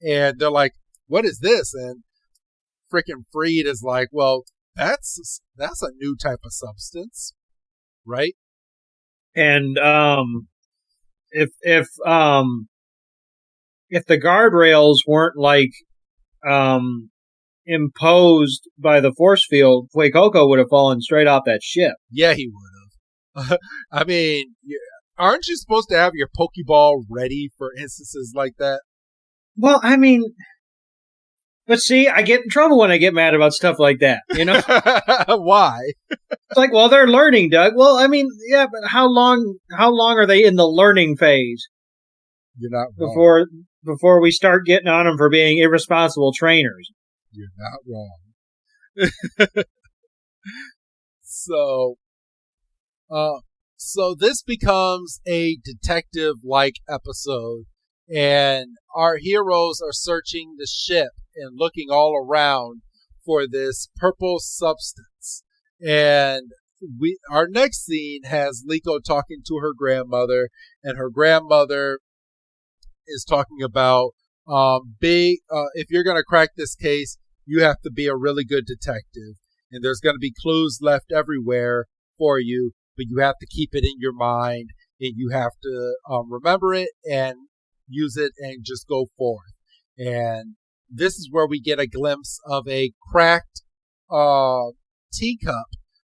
and they're like, "What is this?" And freaking Freed is like, "Well, that's a new type of substance, right?" And if the guardrails weren't like imposed by the force field, Fuecoco would have fallen straight off that ship. Yeah, he would have. I mean, aren't you supposed to have your Pokeball ready for instances like that? Well, I mean, but see, I get in trouble when I get mad about stuff like that, you know? Why? It's like, well, they're learning, Doug. Well, I mean, yeah, but how long are they in the learning phase? You're not wrong. Before we start getting on them for being irresponsible trainers. You're not wrong. So this becomes a detective-like episode, and our heroes are searching the ship and looking all around for this purple substance. And our next scene has Liko talking to her grandmother, and her grandmother is talking about if you're going to crack this case, you have to be a really good detective, and there's going to be clues left everywhere for you, but you have to keep it in your mind, and you have to remember it and use it and just go forth. And this is where we get a glimpse of a cracked teacup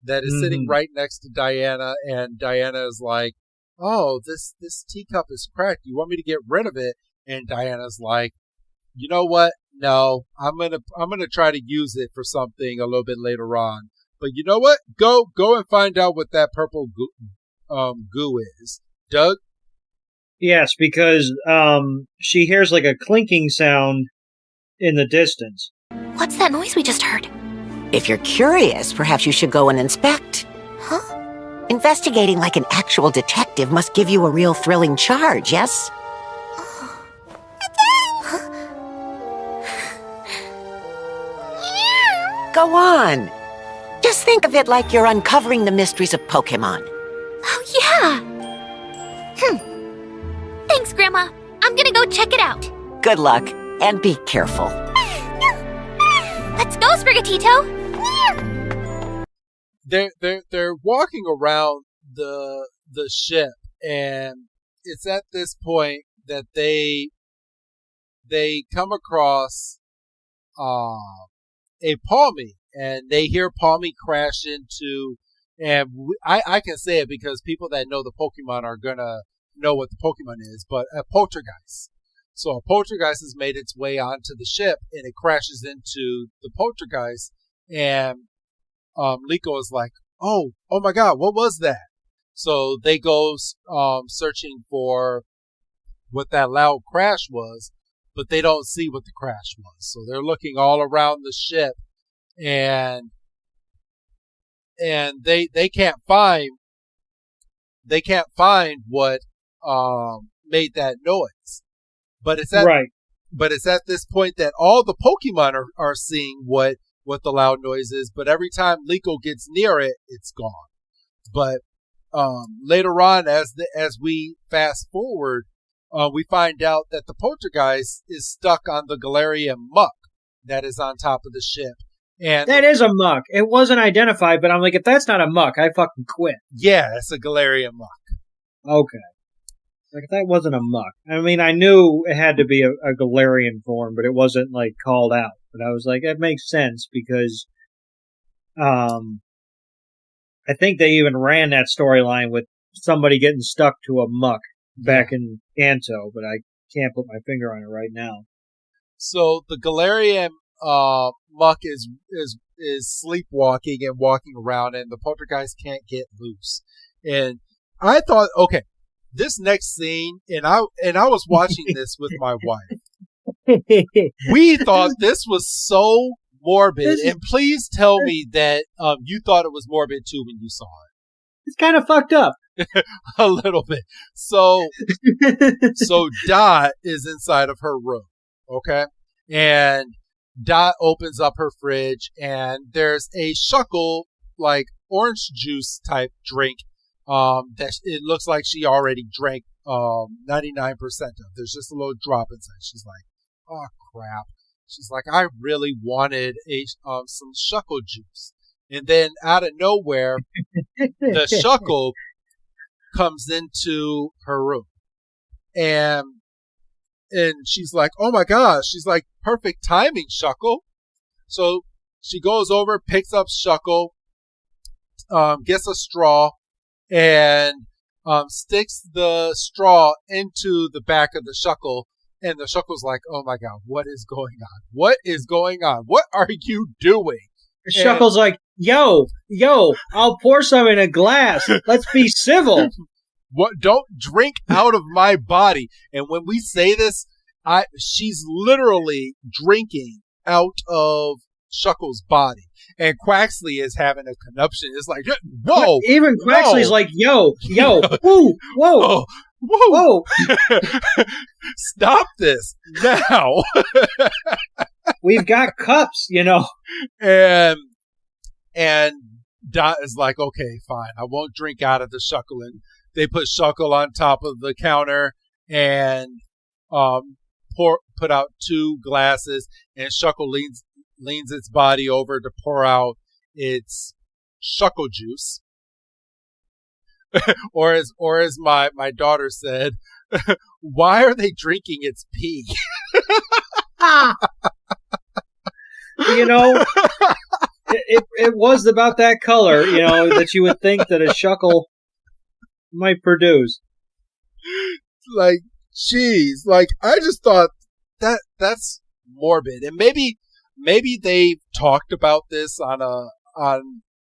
that is sitting right next to Diana, and Diana is like, "Oh, this teacup is cracked. You want me to get rid of it?" And Diana's like, "You know what? No, I'm gonna try to use it for something a little bit later on. But you know what? Go and find out what that purple goo is." Doug? Yes, because she hears like a clinking sound in the distance. What's that noise we just heard? If you're curious, perhaps you should go and inspect. Huh? Investigating like an actual detective must give you a real thrilling charge, yes? Go on. Just think of it like you're uncovering the mysteries of Pokémon. Oh, yeah. Thanks, Grandma. I'm gonna go check it out. Good luck, and be careful. Let's go, Sprigatito. They're walking around the ship, and it's at this point that they come across a Palmy, and they hear Palmy crash into, and I can say it because people that know the Pokemon are gonna know what the Pokemon is, but a Poltergeist. So a Poltergeist has made its way onto the ship, and it crashes into the Poltergeist, and Liko is like, oh my God, what was that? So they go searching for what that loud crash was, but they don't see what the crash was. So they're looking all around the ship, and they can't find what made that noise. But it's at this point that all the Pokemon are seeing what the loud noise is, but every time Liko gets near it, it's gone. But later on, as we fast forward, we find out that the Poltergeist is stuck on the Galarian muck that is on top of the ship. And that is a muck. It wasn't identified, but I'm like, if that's not a muck, I fucking quit. Yeah, it's a Galarian muck. Okay. Like, if that wasn't a muck. I mean, I knew it had to be a Galarian form, but it wasn't, like, called out. But I was like, that makes sense because I think they even ran that storyline with somebody getting stuck to a muck back in Kanto, but I can't put my finger on it right now. So the Galarian muck is sleepwalking and walking around, and the Poltergeist can't get loose. And I thought, okay, this next scene, and I was watching this with my wife. We thought this was so morbid. And please tell me that you thought it was morbid too when you saw it. It's kind of fucked up. A little bit. So Dot is inside of her room. Okay. And Dot opens up her fridge and there's a Shuckle, like orange juice type drink, that it looks like she already drank, 99% of. There's just a little drop inside. She's like, oh crap. She's like, I really wanted some Shuckle juice. And then out of nowhere, the Shuckle comes into her room. And she's like, oh my gosh. She's like, perfect timing, Shuckle. So she goes over, picks up Shuckle, gets a straw, and sticks the straw into the back of the Shuckle. And the Shuckle's like, oh my god, what is going on? What is going on? What are you doing? Shuckle's like, yo, I'll pour some in a glass. Let's be civil. What? Don't drink out of my body. And when we say this, she's literally drinking out of Shuckle's body. And Quaxley is having a conniption. It's like, whoa. Even Quaxley's like, yo, whoa, whoa. Whoa. Stop this now. We've got cups, you know. And Dot is like, okay, fine. I won't drink out of the Shuckle. And they put Shuckle on top of the counter and put out 2 glasses. And Shuckle leans its body over to pour out its Shuckle juice. or as my daughter said, why are they drinking its pee? You know, it was about that color, you know, that you would think that a Shuckle might produce. Like, geez, like I just thought that's morbid, and maybe they talked about this on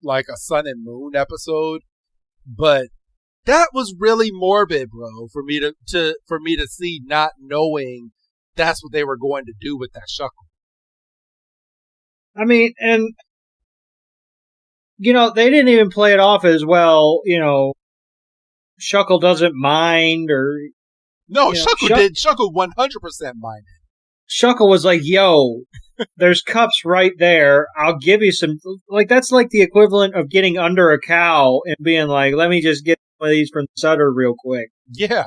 like a Sun and Moon episode, but that was really morbid, bro, for me to see, not knowing that's what they were going to do with that Shuckle. I mean, and you know, they didn't even play it off as well, you know, Shuckle doesn't mind, or no, Shuckle did. Shuckle 100% minded. Shuckle was like, yo, there's cups right there. I'll give you some. Like, that's like the equivalent of getting under a cow and being like, let me just get one of these from Sutter real quick. Yeah.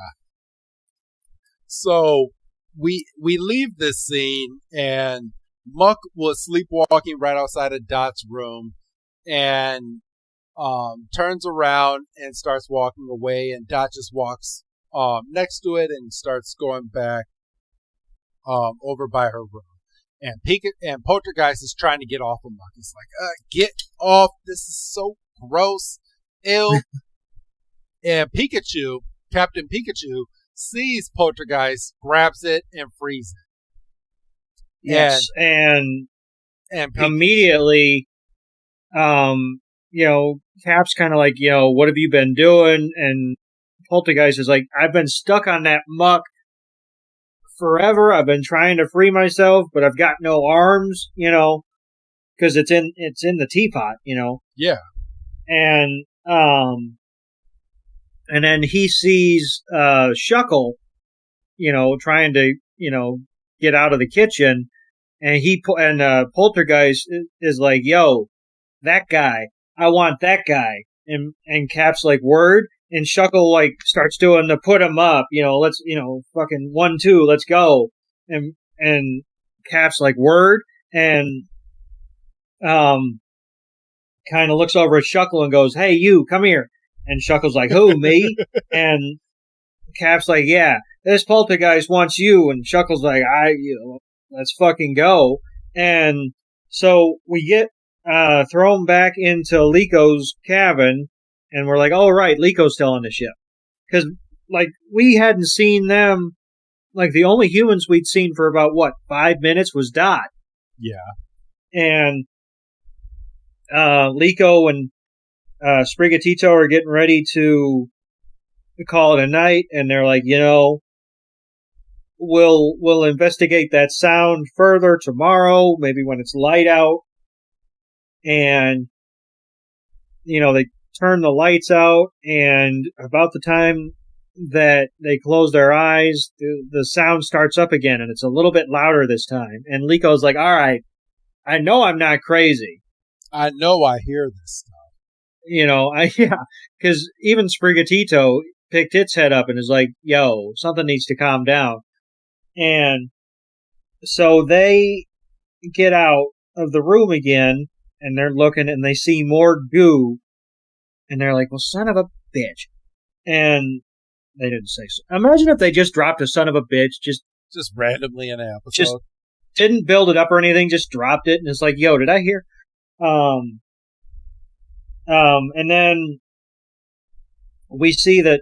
So we leave this scene, and Muck was sleepwalking right outside of Dot's room, and turns around and starts walking away, and Dot just walks next to it and starts going back over by her room. And Poltergeist is trying to get off of Muck. He's like, get off. This is so gross. Ew. And Pikachu, Captain Pikachu, sees Poltergeist, grabs it, and frees it. Yes, and immediately, you know, Cap's kind of like, you know, what have you been doing? And Poltergeist is like, I've been stuck on that Muck forever. I've been trying to free myself, but I've got no arms, you know, because it's in the teapot, you know. Yeah. And then he sees Shuckle, you know, trying to, you know, get out of the kitchen, and Poltergeist is like, yo, that guy, I want that guy. And Cap's like, word. And Shuckle like starts doing the put him up, you know, let's, you know, fucking 1, 2, let's go. And Cap's like, word. And kind of looks over at Shuckle and goes, hey, you, come here. And Shuckle's like, who, me? And Cap's like, yeah, this Poltergeist wants you. And Shuckle's like, let's fucking go. And so we get thrown back into Lico's cabin, and we're like, oh, right, Lico's still on the ship. Because, like, we hadn't seen them, like, the only humans we'd seen for about, 5 minutes was Dot. Yeah. And Lico and Sprigatito are getting ready to call it a night, and they're like, you know, we'll investigate that sound further tomorrow, maybe when it's light out. And, they turn the lights out, and about the time that they close their eyes, the sound starts up again, and it's a little bit louder this time. And Lico's like, all right, I know I'm not crazy. I know I hear this stuff. Because even Sprigatito picked its head up and is like, yo, something needs to calm down. And so they get out of the room again, and they're looking, and they see more goo, and they're like, well, son of a bitch. And they didn't say so. Imagine if they just dropped a son of a bitch, just randomly in an episode. Just didn't build it up or anything, just dropped it, and it's like, yo, did I hear? And then we see that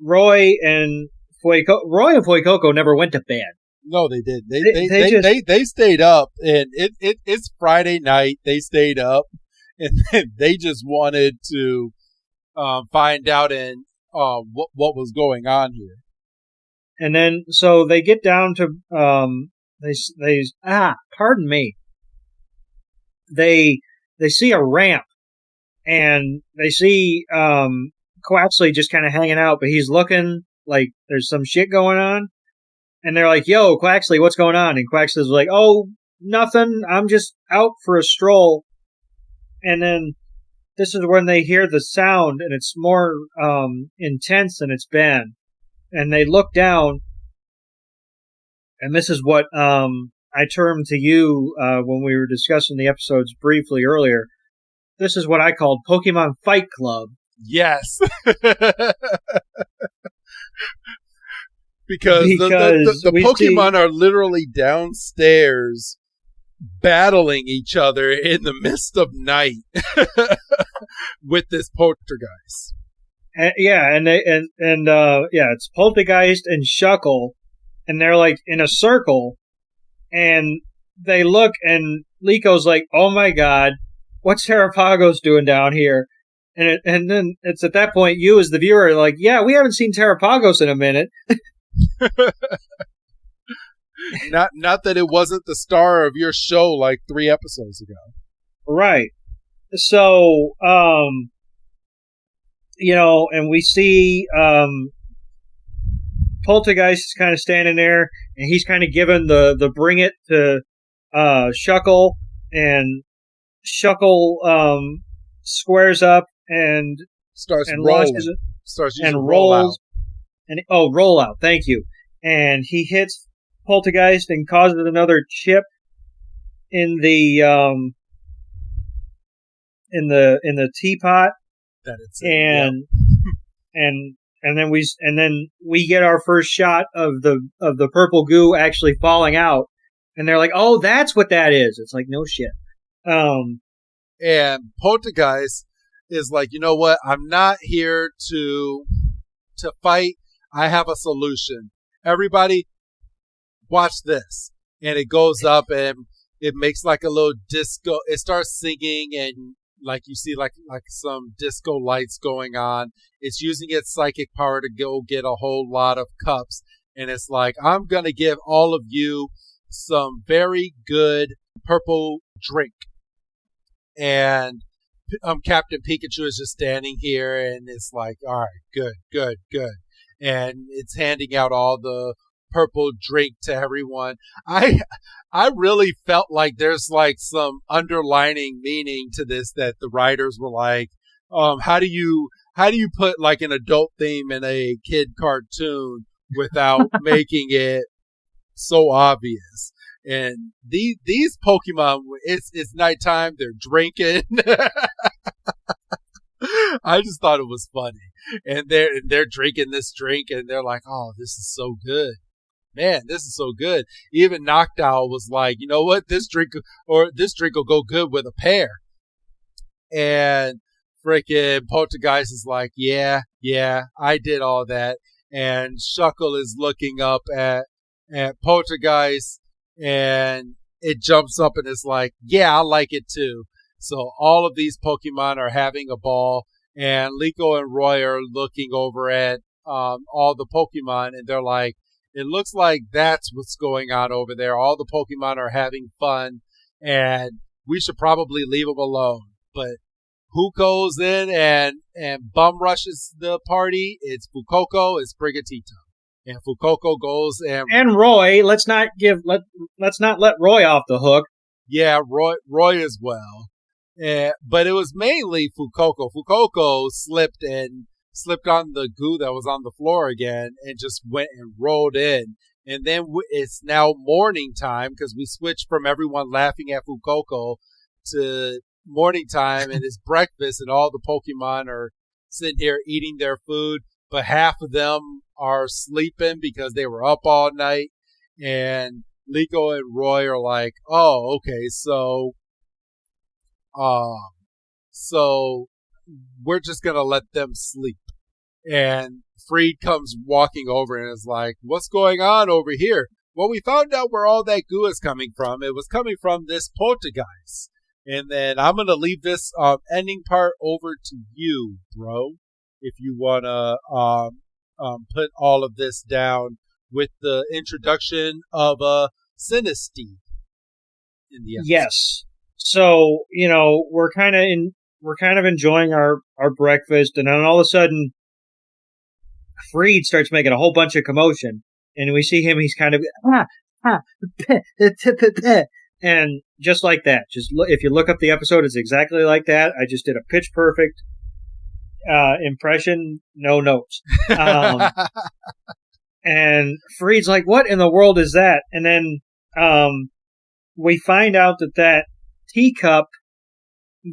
Roy and Fuecoco never went to bed. No, they did. They stayed up, and it's Friday night. They stayed up, and they just wanted to find out what was going on here. And then so they get down to pardon me. They see a ramp, and they see Quaxley just kind of hanging out, but he's looking like there's some shit going on. And they're like, yo, Quaxley, what's going on? And Quaxley's like, oh, nothing. I'm just out for a stroll. And then this is when they hear the sound, and it's more intense than it's been. And they look down, and this is what I termed to you when we were discussing the episodes briefly earlier. This is what I called Pokemon Fight Club. Yes. Because the Pokemon are literally downstairs battling each other in the midst of night with this poltergeist. It's Poltergeist and Shuckle, and they're like in a circle, and they look, and Lico's like, oh my god, what's Terrapagos doing down here? And then it's at that point, you as the viewer are like, yeah, we haven't seen Terrapagos in a minute. Not that it wasn't the star of your show like 3 episodes ago. Right. So, and we see Poltergeist is kind of standing there, and he's kind of giving the bring it to Shuckle, and Shuckle squares up and starts and rolling. launches it, starts using and roll rolls. out. And roll out, thank you. And he hits Poltergeist and causes another chip in the teapot. That it's and then we get our first shot of the purple goo actually falling out, and they're like, oh, that's what that is. It's like, no shit. And Poltergeist is like, you know what? I'm not here to fight. I have a solution. Everybody, watch this. And it goes up, and it makes like a little disco. It starts singing, and like you see like some disco lights going on. It's using its psychic power to go get a whole lot of cups. And it's like, I'm going to give all of you some very good purple drink. And Captain Pikachu is just standing here, and it's like, all right, good. And it's handing out all the purple drink to everyone. I really felt like there's like some underlining meaning to this, that the writers were like, how do you put like an adult theme in a kid cartoon without making it so obvious? And these Pokemon, it's nighttime, they're drinking. I just thought it was funny. And they're drinking this drink, and they're like, oh, this is so good. Man, this is so good. Even Noctowl was like, you know what? This drink will go good with a pear. And freaking Poltergeist is like, yeah, I did all that. And Shuckle is looking up at Poltergeist, and it jumps up and is like, yeah, I like it too. So all of these Pokemon are having a ball, and Liko and Roy are looking over at all the Pokemon, and they're like, It looks like that's what's going on over there. All the Pokemon are having fun, and we should probably leave them alone. But who goes in and bum rushes the party? It's Fuecoco, it's Brigatito. And Fuecoco goes and Roy. Let's not let Roy off the hook. Yeah, Roy as well. But it was mainly Fuecoco. Fuecoco slipped on the goo that was on the floor again and just went and rolled in. And then it's now morning time because we switched from everyone laughing at Fuecoco to morning time, and it's breakfast, and all the Pokemon are sitting here eating their food, but half of them are sleeping because they were up all night. And Liko and Roy are like, "Oh, okay, so we're just gonna let them sleep." And Freed comes walking over and is like, "What's going on over here?" Well, we found out where all that goo is coming from. It was coming from this poltergeist. And then I'm going to leave this ending part over to you, bro, if you want to put all of this down with the introduction of Sinistea in the episode. Yes. So, we're kind of enjoying our breakfast, and then all of a sudden Freed starts making a whole bunch of commotion, and we see him, he's kind of and just like that, if you look up the episode, it's exactly like that. I just did a pitch perfect impression, no notes. And Freed's like, "What in the world is that?" And then we find out that teacup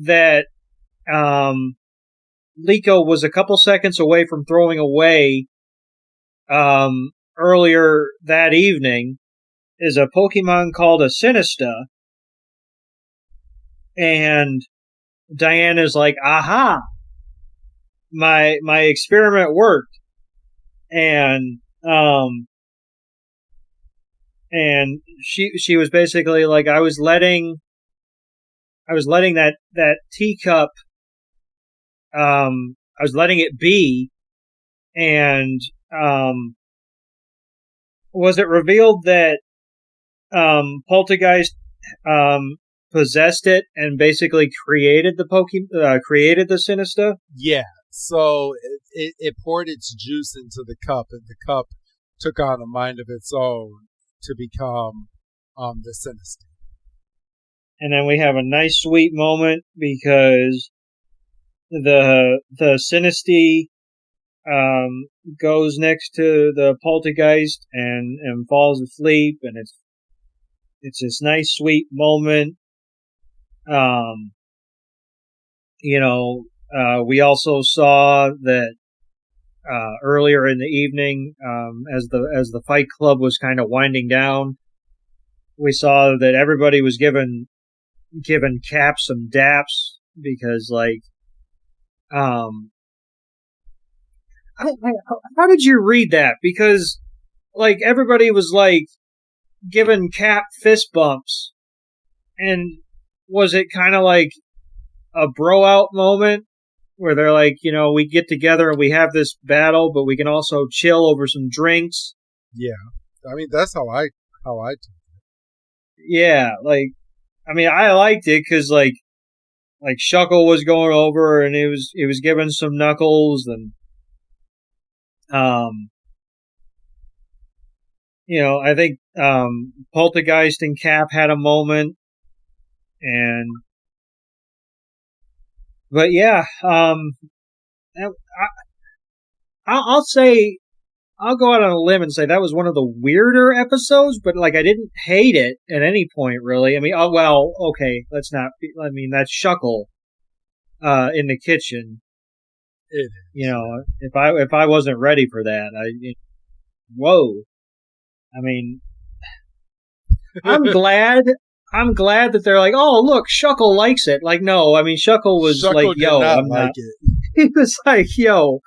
that Liko was a couple seconds away from throwing away earlier that evening is a Pokemon called a Sinistea. And Diana's like, "Aha! My experiment worked." And she was basically like, I was letting that teacup, I was letting it be, and was it revealed that Poltergeist possessed it and basically created the Sinistea? Yeah. So it poured its juice into the cup, and the cup took on a mind of its own to become the Sinistea. And then we have a nice sweet moment because the Sinistea goes next to the Poltergeist and falls asleep, and it's this nice sweet moment. We also saw that earlier in the evening, as the Fight Club was kind of winding down, we saw that everybody was given Cap some daps because, like, how did you read that? Because, like, everybody was like giving Cap fist bumps, and was it kind of like a bro out moment where they're like, we get together and we have this battle, but we can also chill over some drinks? Yeah, I mean, that's how I took it. Yeah, like, I mean, I liked it because like Shuckle was going over and he was giving some Knuckles, and I think Poltergeist and Cap had a moment, but yeah, I'll say, I'll go out on a limb and say that was one of the weirder episodes, but like I didn't hate it at any point, really. I mean, okay, that's Shuckle in the kitchen. It is. If I wasn't ready for that, whoa. I mean, I'm glad that they're like, "Oh, look, Shuckle likes it." Like, no, I mean, Shuckle was like, "Yo, I'm not." It. He was like, "Yo,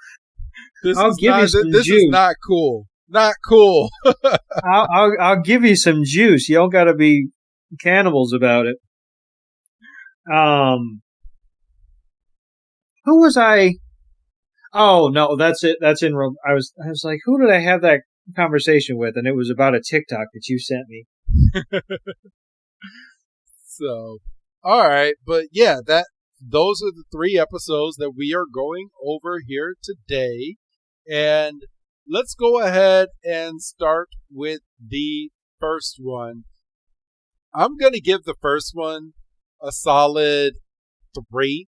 I'll give you some juice. This is not cool. Not cool." I'll give you some juice. You don't got to be cannibals about it. Who was I? Oh no, that's it. That's in. I was like, who did I have that conversation with, and it was about a TikTok that you sent me. So, all right, but yeah, those are the 3 episodes that we are going over here today, and let's go ahead and start with the first one. I'm going to give the first one a solid 3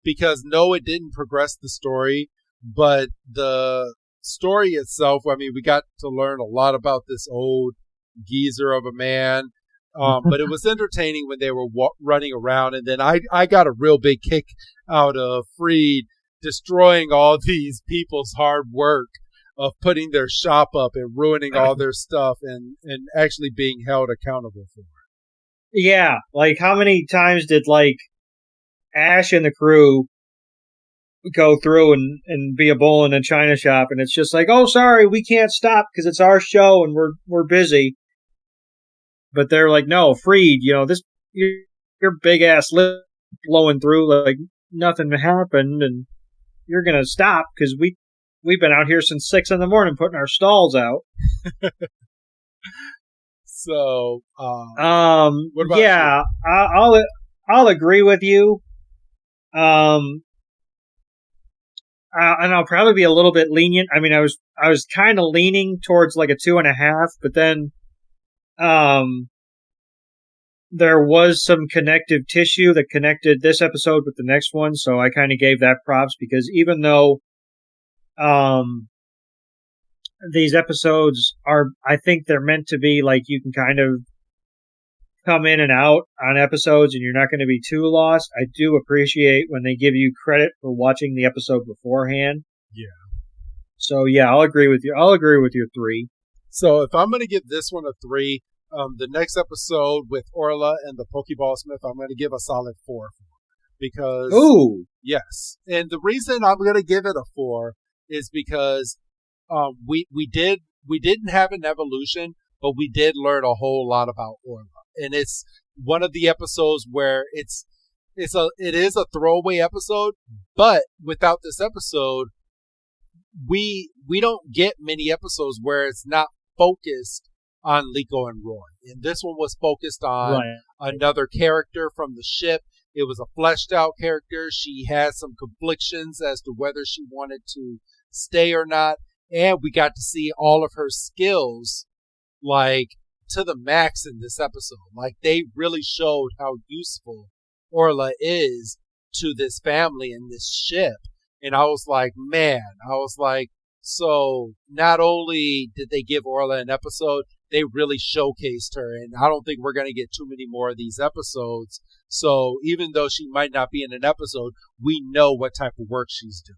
because no, it didn't progress the story, but the story itself, I mean, we got to learn a lot about this old geezer of a man. But it was entertaining when they were running around, and then I got a real big kick out of Freed destroying all these people's hard work of putting their shop up and ruining all their stuff and actually being held accountable for it. Yeah, like how many times did like Ash and the crew go through and be a bull in a china shop, and it's just like, oh, sorry, we can't stop because it's our show and we're busy. But they're like, no, Freed, this your big ass lip blowing through like nothing happened, and you're gonna stop because we've been out here since 6 a.m. putting our stalls out. So, what about you? I'll agree with you. And I'll probably be a little bit lenient. I mean, I was kind of leaning towards like a 2.5, but then there was some connective tissue that connected this episode with the next one, so I kind of gave that props because even though these episodes are, I think they're meant to be like you can kind of come in and out on episodes and you're not going to be too lost. I do appreciate when they give you credit for watching the episode beforehand. Yeah. So yeah, I'll agree with you. I'll agree with your 3. So if I'm going to give this one a 3, the next episode with Orla and the Pokeball Smith, I'm going to give a solid 4 because yes, and the reason I'm going to give it a 4 is because we didn't have an evolution, but we did learn a whole lot about Orla, and it's one of the episodes where it is a throwaway episode, but without this episode, we don't get many episodes where it's not focused on Liko and Roy. And this one was focused on another character from the ship. It was a fleshed out character. She had some conflictions as to whether she wanted to stay or not. And we got to see all of her skills, like, to the max in this episode. Like, they really showed how useful Orla is to this family and this ship. And I was like, so not only did they give Orla an episode, they really showcased her. And I don't think we're going to get too many more of these episodes. So even though she might not be in an episode, we know what type of work she's doing.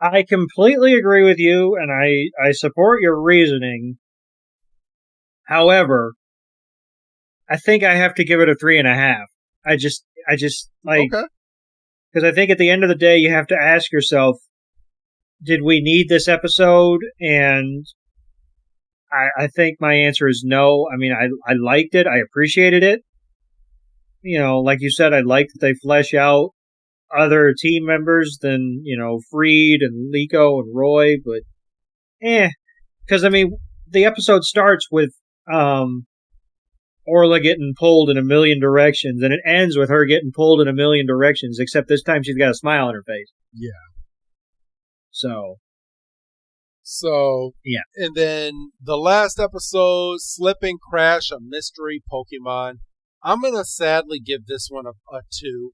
I completely agree with you, and I support your reasoning. However, I think I have to give it a 3.5. I just like, because I think at the end of the day, you have to ask yourself, did we need this episode? And I think my answer is no. I mean, I liked it. I appreciated it. Like you said, I like that they flesh out other team members than, Freed and Liko and Roy, but because I mean, the episode starts with Orla getting pulled in a million directions, and it ends with her getting pulled in a million directions, except this time she's got a smile on her face. Yeah. So, yeah. And then the last episode, Slip and Crash, a mystery Pokemon. I'm going to sadly give this one a 2.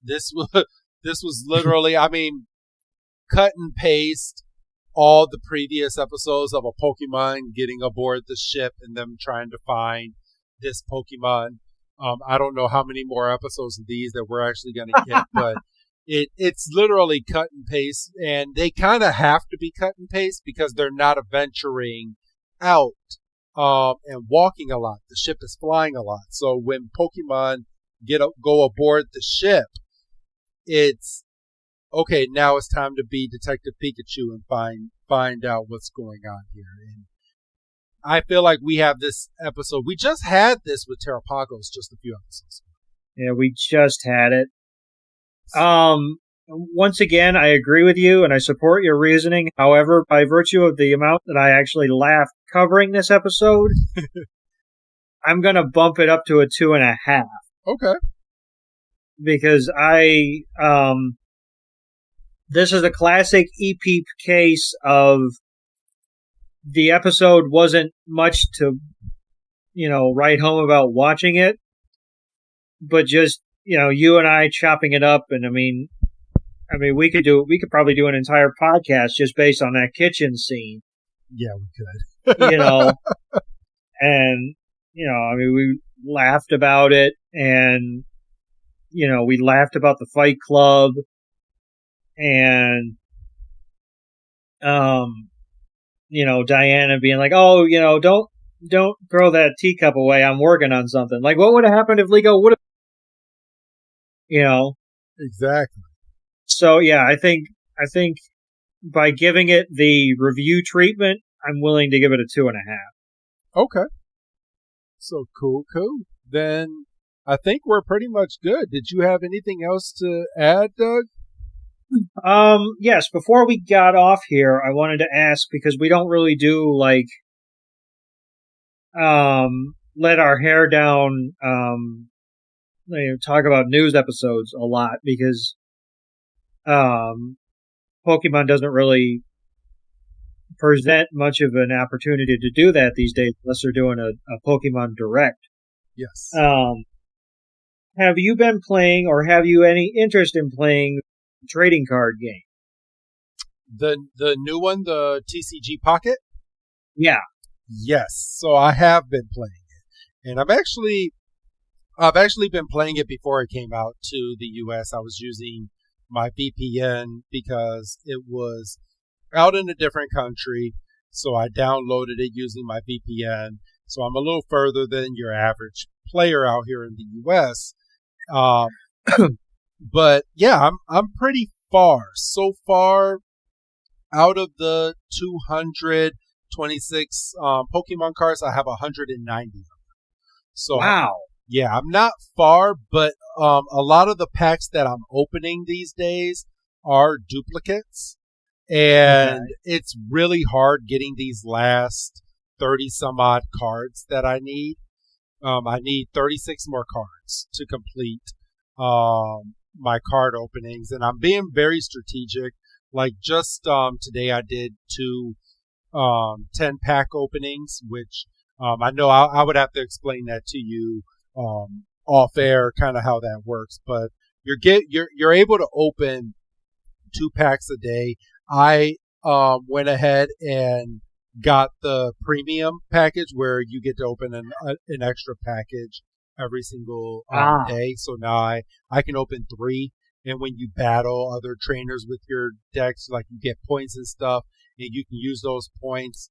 This was literally, I mean, cut and paste all the previous episodes of a Pokemon getting aboard the ship and them trying to find this Pokemon. I don't know how many more episodes of these that we're actually going to get, but it's literally cut and paste, and they kind of have to be cut and paste because they're not adventuring out and walking a lot. The ship is flying a lot. So when Pokemon go aboard the ship, it's okay, now it's time to be Detective Pikachu and find out what's going on here. And I feel like we have this episode. We just had this with Terrapagos just a few episodes ago. Yeah, we just had it. once again, I agree with you and I support your reasoning. However, by virtue of the amount that I actually laughed covering this episode, I'm going to bump it up to a 2.5. Okay. Because this is a classic EP case of the episode wasn't much to, write home about watching it, but just, you and I chopping it up. And I mean, we could probably do an entire podcast just based on that kitchen scene. Yeah, we could. And, we laughed about it and, we laughed about the Fight Club and, Diana being like, oh, don't throw that teacup away. I'm working on something. Like, what would have happened if Lego would have, Exactly. So, yeah, I think by giving it the review treatment, I'm willing to give it a 2.5. Okay. So, cool. Then I think we're pretty much good. Did you have anything else to add, Doug? Yes, before we got off here, I wanted to ask, because we don't really do, let our hair down, talk about news episodes a lot, because, Pokemon doesn't really present much of an opportunity to do that these days, unless they're doing a Pokemon Direct. Yes. Have you been playing, or have you any interest in playing the trading card game? The new one, the TCG Pocket? Yeah. Yes. So I have been playing it. And I've actually been playing it before it came out to the US. I was using my VPN because it was out in a different country. So I downloaded it using my VPN. So I'm a little further than your average player out here in the US. But yeah, I'm pretty far. So far, out of the 226 Pokemon cards, I have 190 of them. So wow. Yeah, I'm not far, but a lot of the packs that I'm opening these days are duplicates. And it's really hard getting these last 30 some odd cards that I need. I need 36 more cards to complete my card openings, and I'm being very strategic. Like just today I did 2 10-pack openings, which I know I would have to explain that to you off air, kind of how that works. But you're able to open 2 packs a day. I went ahead and got the premium package where you get to open an extra package every single day. So now I can open 3. And when you battle other trainers with your decks, like you get points and stuff, and you can use those points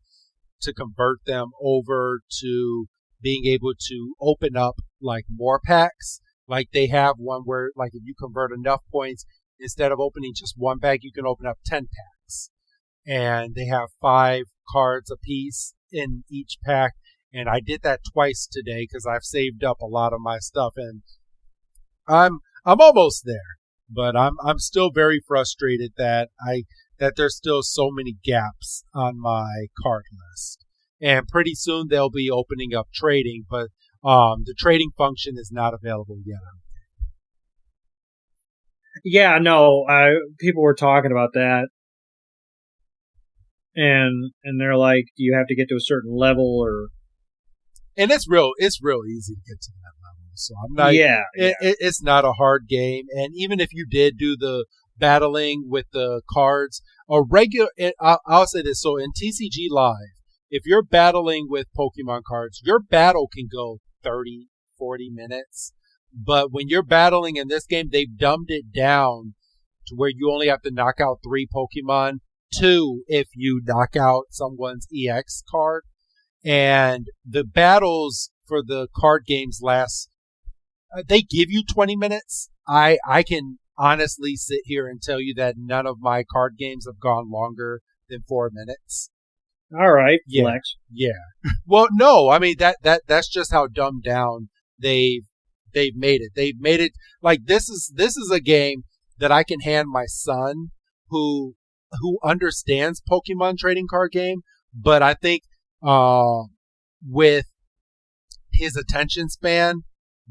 to convert them over to being able to open up like more packs. Like they have one where like if you convert enough points, instead of opening just 1 pack, you can open up 10 packs. And they have 5 cards a piece in each pack. And I did that twice today because I've saved up a lot of my stuff, and I'm almost there. But I'm still very frustrated that there's still so many gaps on my card list. And pretty soon they'll be opening up trading, but the trading function is not available yet. Yeah, no, people were talking about that. And they're like, do you have to get to a certain level or? And it's real easy to get to that level. So I'm not. Yeah. It's not a hard game. And even if you did do the battling with the cards, I'll say this. So in TCG Live, if you're battling with Pokemon cards, your battle can go 30, 40 minutes. But when you're battling in this game, they've dumbed it down to where you only have to knock out 3 Pokemon. 2 if you knock out someone's EX card. And the battles for the card games last, they give you 20 minutes. I can honestly sit here and tell you that none of my card games have gone longer than 4 minutes. All right, yeah, flex. Yeah. Well, no, I mean that's just how dumbed down they've made it. They've made it like this is a game that I can hand my son who understands Pokemon trading card game, but I think with his attention span,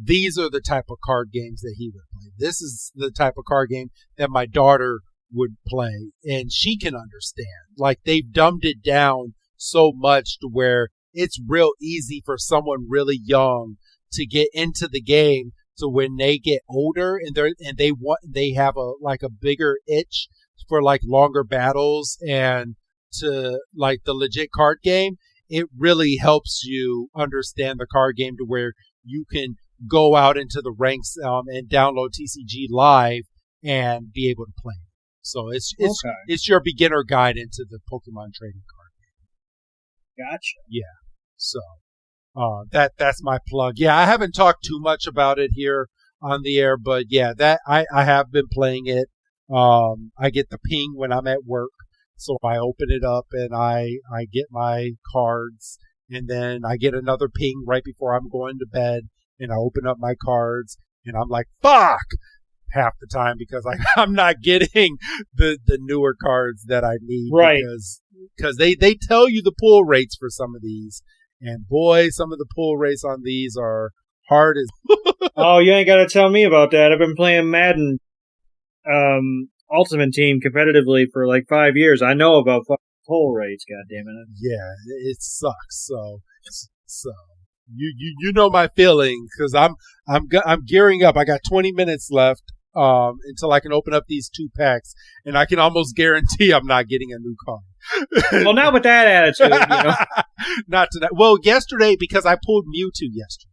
these are the type of card games that he would play. This is the type of card game that my daughter would play, and she can understand. Like, they've dumbed it down so much to where it's real easy for someone really young to get into the game. So when they get older and they have a bigger itch for like longer battles and to like the legit card game, it really helps you understand the card game to where you can go out into the ranks and download TCG Live and be able to play it. So it's your beginner guide into the Pokemon trading card game. Gotcha. Yeah. So that's my plug. Yeah, I haven't talked too much about it here on the air, but yeah, that I have been playing it. I get the ping when I'm at work, so I open it up and I get my cards, and then I get another ping right before I'm going to bed, and I open up my cards, and I'm like, fuck! Half the time, because I'm not getting the newer cards that I need. Right. Because they tell you the pull rates for some of these. And boy, some of the pull rates on these are hard as... Oh, you ain't got to tell me about that. I've been playing Madden Ultimate Team competitively for like 5 years. I know about pull rates, goddammit. Yeah, it sucks. So you know my feelings, because I'm gearing up. I got 20 minutes left until I can open up these 2 packs, and I can almost guarantee I'm not getting a new card. Well, not with that attitude, you know. Not tonight. Well, yesterday, because I pulled Mewtwo yesterday.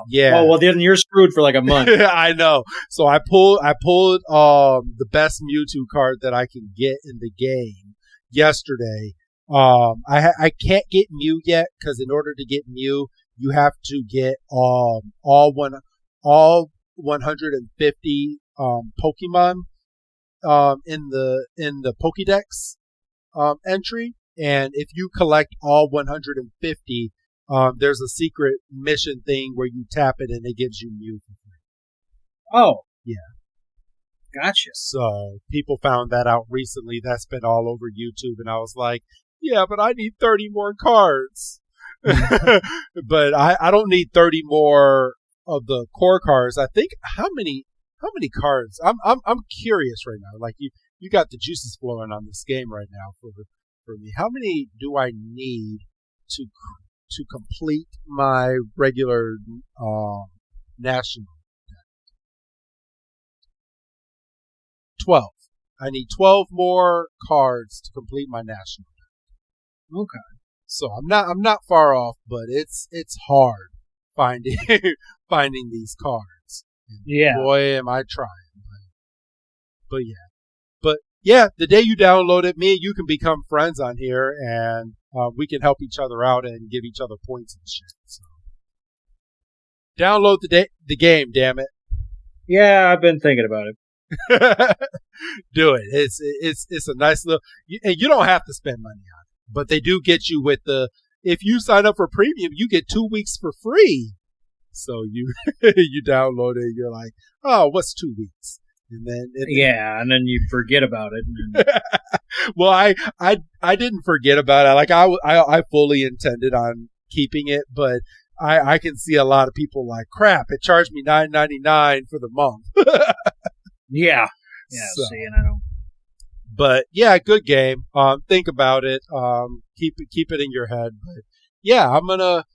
Yeah. Oh, well, then you're screwed for like a month. I know. So I pulled the best Mewtwo card that I can get in the game yesterday. I can't get Mew yet, because in order to get Mew, you have to get all 150 Pokemon in the Pokédex entry, and if you collect all 150, there's a secret mission thing where you tap it and it gives you Mew for free. Oh, yeah, gotcha. So people found that out recently. That's been all over YouTube, and I was like, yeah, but I need 30 more cards. But I don't need 30 more of the core cards. I think how many cards? I'm curious right now. Like you got the juices flowing on this game right now for me. How many do I need to complete my regular national deck? 12. I need 12 more cards to complete my national deck. Okay. So I'm not far off, but it's hard finding these cards. And yeah. Boy, am I trying. But yeah, the day you download it, me and you can become friends on here, and we can help each other out and give each other points and shit. So download the game, damn it. Yeah, I've been thinking about it. Do it. It's a nice little, and you don't have to spend money on it, but they do get you with if you sign up for premium, you get 2 weeks for free. So you download it, you're like, oh, what's 2 weeks? And then and then you forget about it. Well, I didn't forget about it. Like I fully intended on keeping it, but I can see a lot of people like, crap, it charged me $9.99 for the month. Yeah. So, see, and I don't. But yeah, good game. Think about it. Keep it in your head. But yeah, I'm gonna.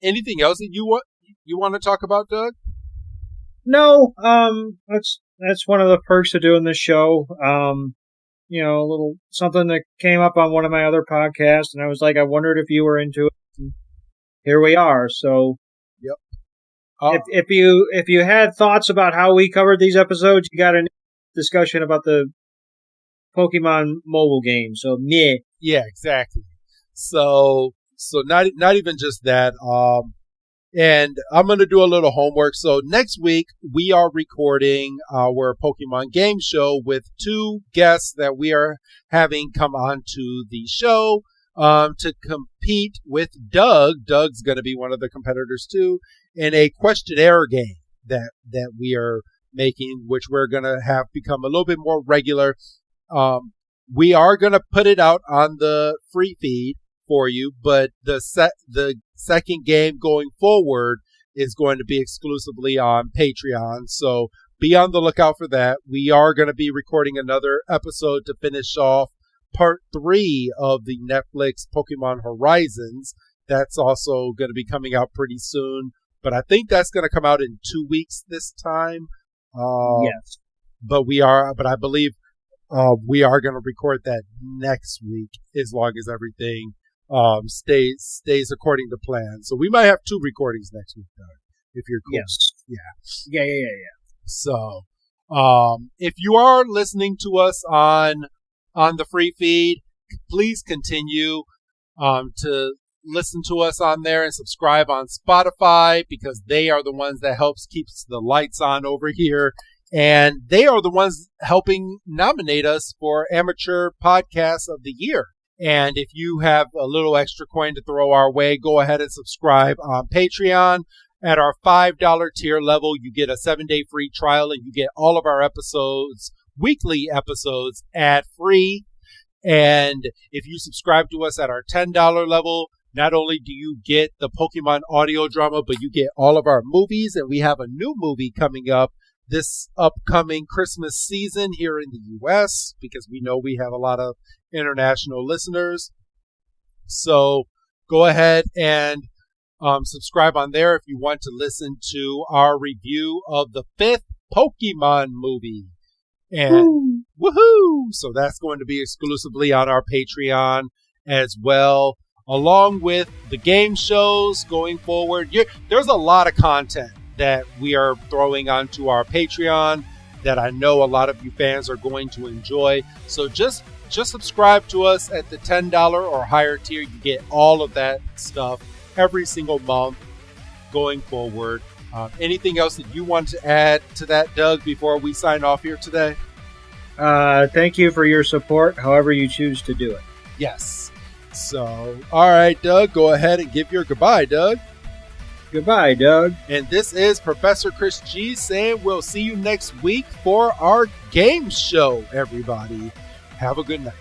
Anything else that you want to talk about, Doug? No. That's one of the perks of doing this show. A little something that came up on one of my other podcasts, and I was like, I wondered if you were into it. And here we are. So. Yep. If you had thoughts about how we covered these episodes, you got a discussion about the Pokemon mobile game. So meh. Yeah, exactly. So not even just that. And I'm going to do a little homework. So next week we are recording our Pokemon game show with 2 guests that we are having come on to the show to compete with Doug. Doug's going to be one of the competitors too, in a questionnaire game that we are making, which we're going to have become a little bit more regular. We are going to put it out on the free feed for you, but the second game going forward is going to be exclusively on Patreon. So be on the lookout for that. We are going to be recording another episode to finish off part 3 of the Netflix Pokemon Horizons. That's also going to be coming out pretty soon, but I think that's going to come out in 2 weeks this time. Yes. But I believe we are going to record that next week as long as everything stays according to plan. So we might have 2 recordings next week, Doug, if you're cool. Yes. Yeah. So, if you are listening to us on the free feed, please continue to listen to us on there and subscribe on Spotify, because they are the ones that helps keeps the lights on over here. And they are the ones helping nominate us for Amateur Podcast of the Year. And if you have a little extra coin to throw our way, go ahead and subscribe on Patreon. At our $5 tier level, you get a 7-day free trial, and you get all of our episodes, weekly episodes, ad-free. And if you subscribe to us at our $10 level, not only do you get the Pokemon audio drama, but you get all of our movies. And we have a new movie coming up this upcoming Christmas season here in the U.S., because we know we have a lot of international listeners. So go ahead and subscribe on there if you want to listen to our review of the 5th Pokemon movie. And woohoo! So that's going to be exclusively on our Patreon as well, along with the game shows going forward. There's a lot of content that we are throwing onto our Patreon that I know a lot of you fans are going to enjoy. So just subscribe to us at the $10 or higher tier. You get all of that stuff every single month going forward. Anything else that you want to add to that, Doug, before we sign off here today? Thank you for your support, however you choose to do it. Yes. So, all right, Doug, go ahead and give your goodbye, Doug. Goodbye, Doug. And this is Professor Chris G saying we'll see you next week for our game show, everybody. Have a good night.